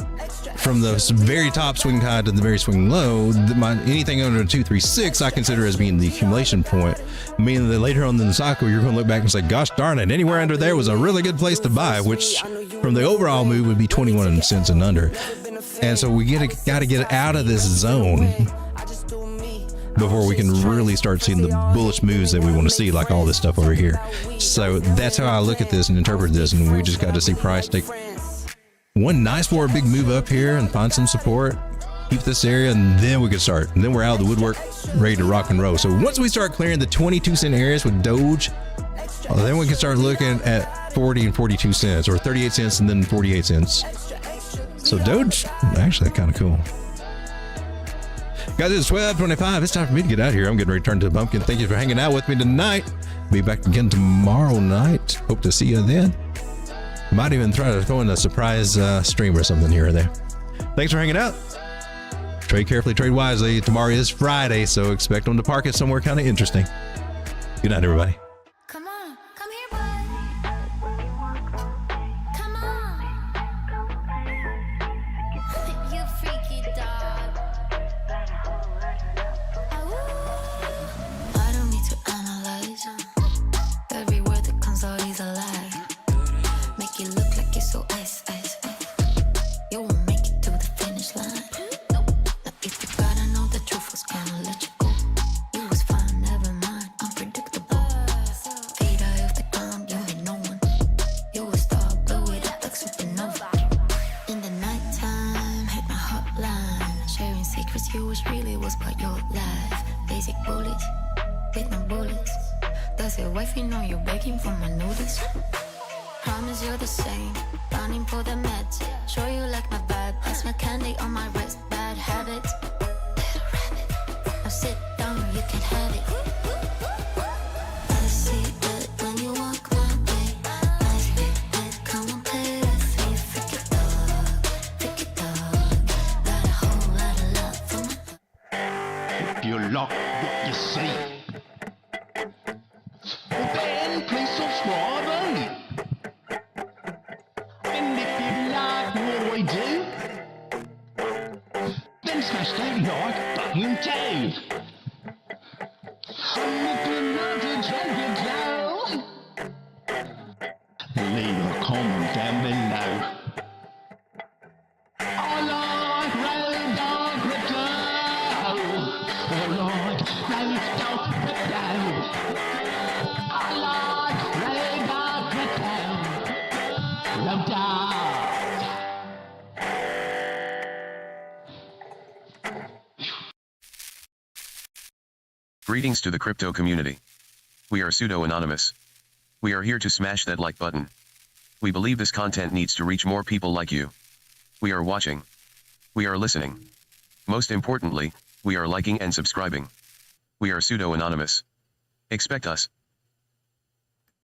from the very top swing high to the very swing low, anything under 236 I consider as being the accumulation point, meaning that later on in the cycle you're going to look back and say, gosh darn it, anywhere under there was a really good place to buy, which from the overall move would be 21 cents and under. And so we got to get out of this zone before we can really start seeing the bullish moves that we want to see, like all this stuff over here. So that's how I look at this and interpret this, and we just got to see price take one nice for a big move up here and find some support, keep this area, and then we can start. And then we're out of the woodwork, ready to rock and roll. So once we start clearing the 22 cent areas with Doge, then we can start looking at 40 and 42 cents, or 38 cents and then 48 cents. So Doge, actually kind of cool. Guys, it's 12:25. It's time for me to get out of here. I'm getting ready to turn to the pumpkin. Thank you for hanging out with me tonight. Be back again tomorrow night. Hope to see you then. Might even try to throw in a surprise stream or something here or there. Thanks for hanging out. Trade carefully, trade wisely. Tomorrow is Friday, so expect them to park it somewhere kind of interesting. Good night, everybody. Come on, come here, boy. Come on. You freaky dog. I don't need to analyze every word that comes out is a lie. Make it look like it's so ice. You won't make it to the finish line. Now if you gotta know the truth, was gonna let you go. You was fine, never mind, unpredictable. Feet eye off the ground, you ain't no one. You a star, blew it up like supernova. In the nighttime, hit my hotline. Sharing secrets, you was about your life. Basic bullets, with no bullets. Does your wifey know you're begging for my notice? Promise you're the same, running for the meds. Show you like my vibe, pass my candy on my wrist. Bad habits, little rabbit. Now sit down, you can have it. I see it when you walk my way. Nice big head, come on play with me. Freaky dog, got a whole lot of love for my. If you like what you see, well then please subscribe, eh? And if you like what I do, then smash that like button too. And if you like to check it out, leave a comment down below. I like Road Dog Crypto. I like Road Dog Crypto. I like Road Dog Crypto. Road Dog. Greetings to the crypto community. We are pseudo-anonymous. We are here to smash that like button. We believe this content needs to reach more people like you. We are watching. We are listening. Most importantly, we are liking and subscribing. We are pseudo-anonymous. Expect us.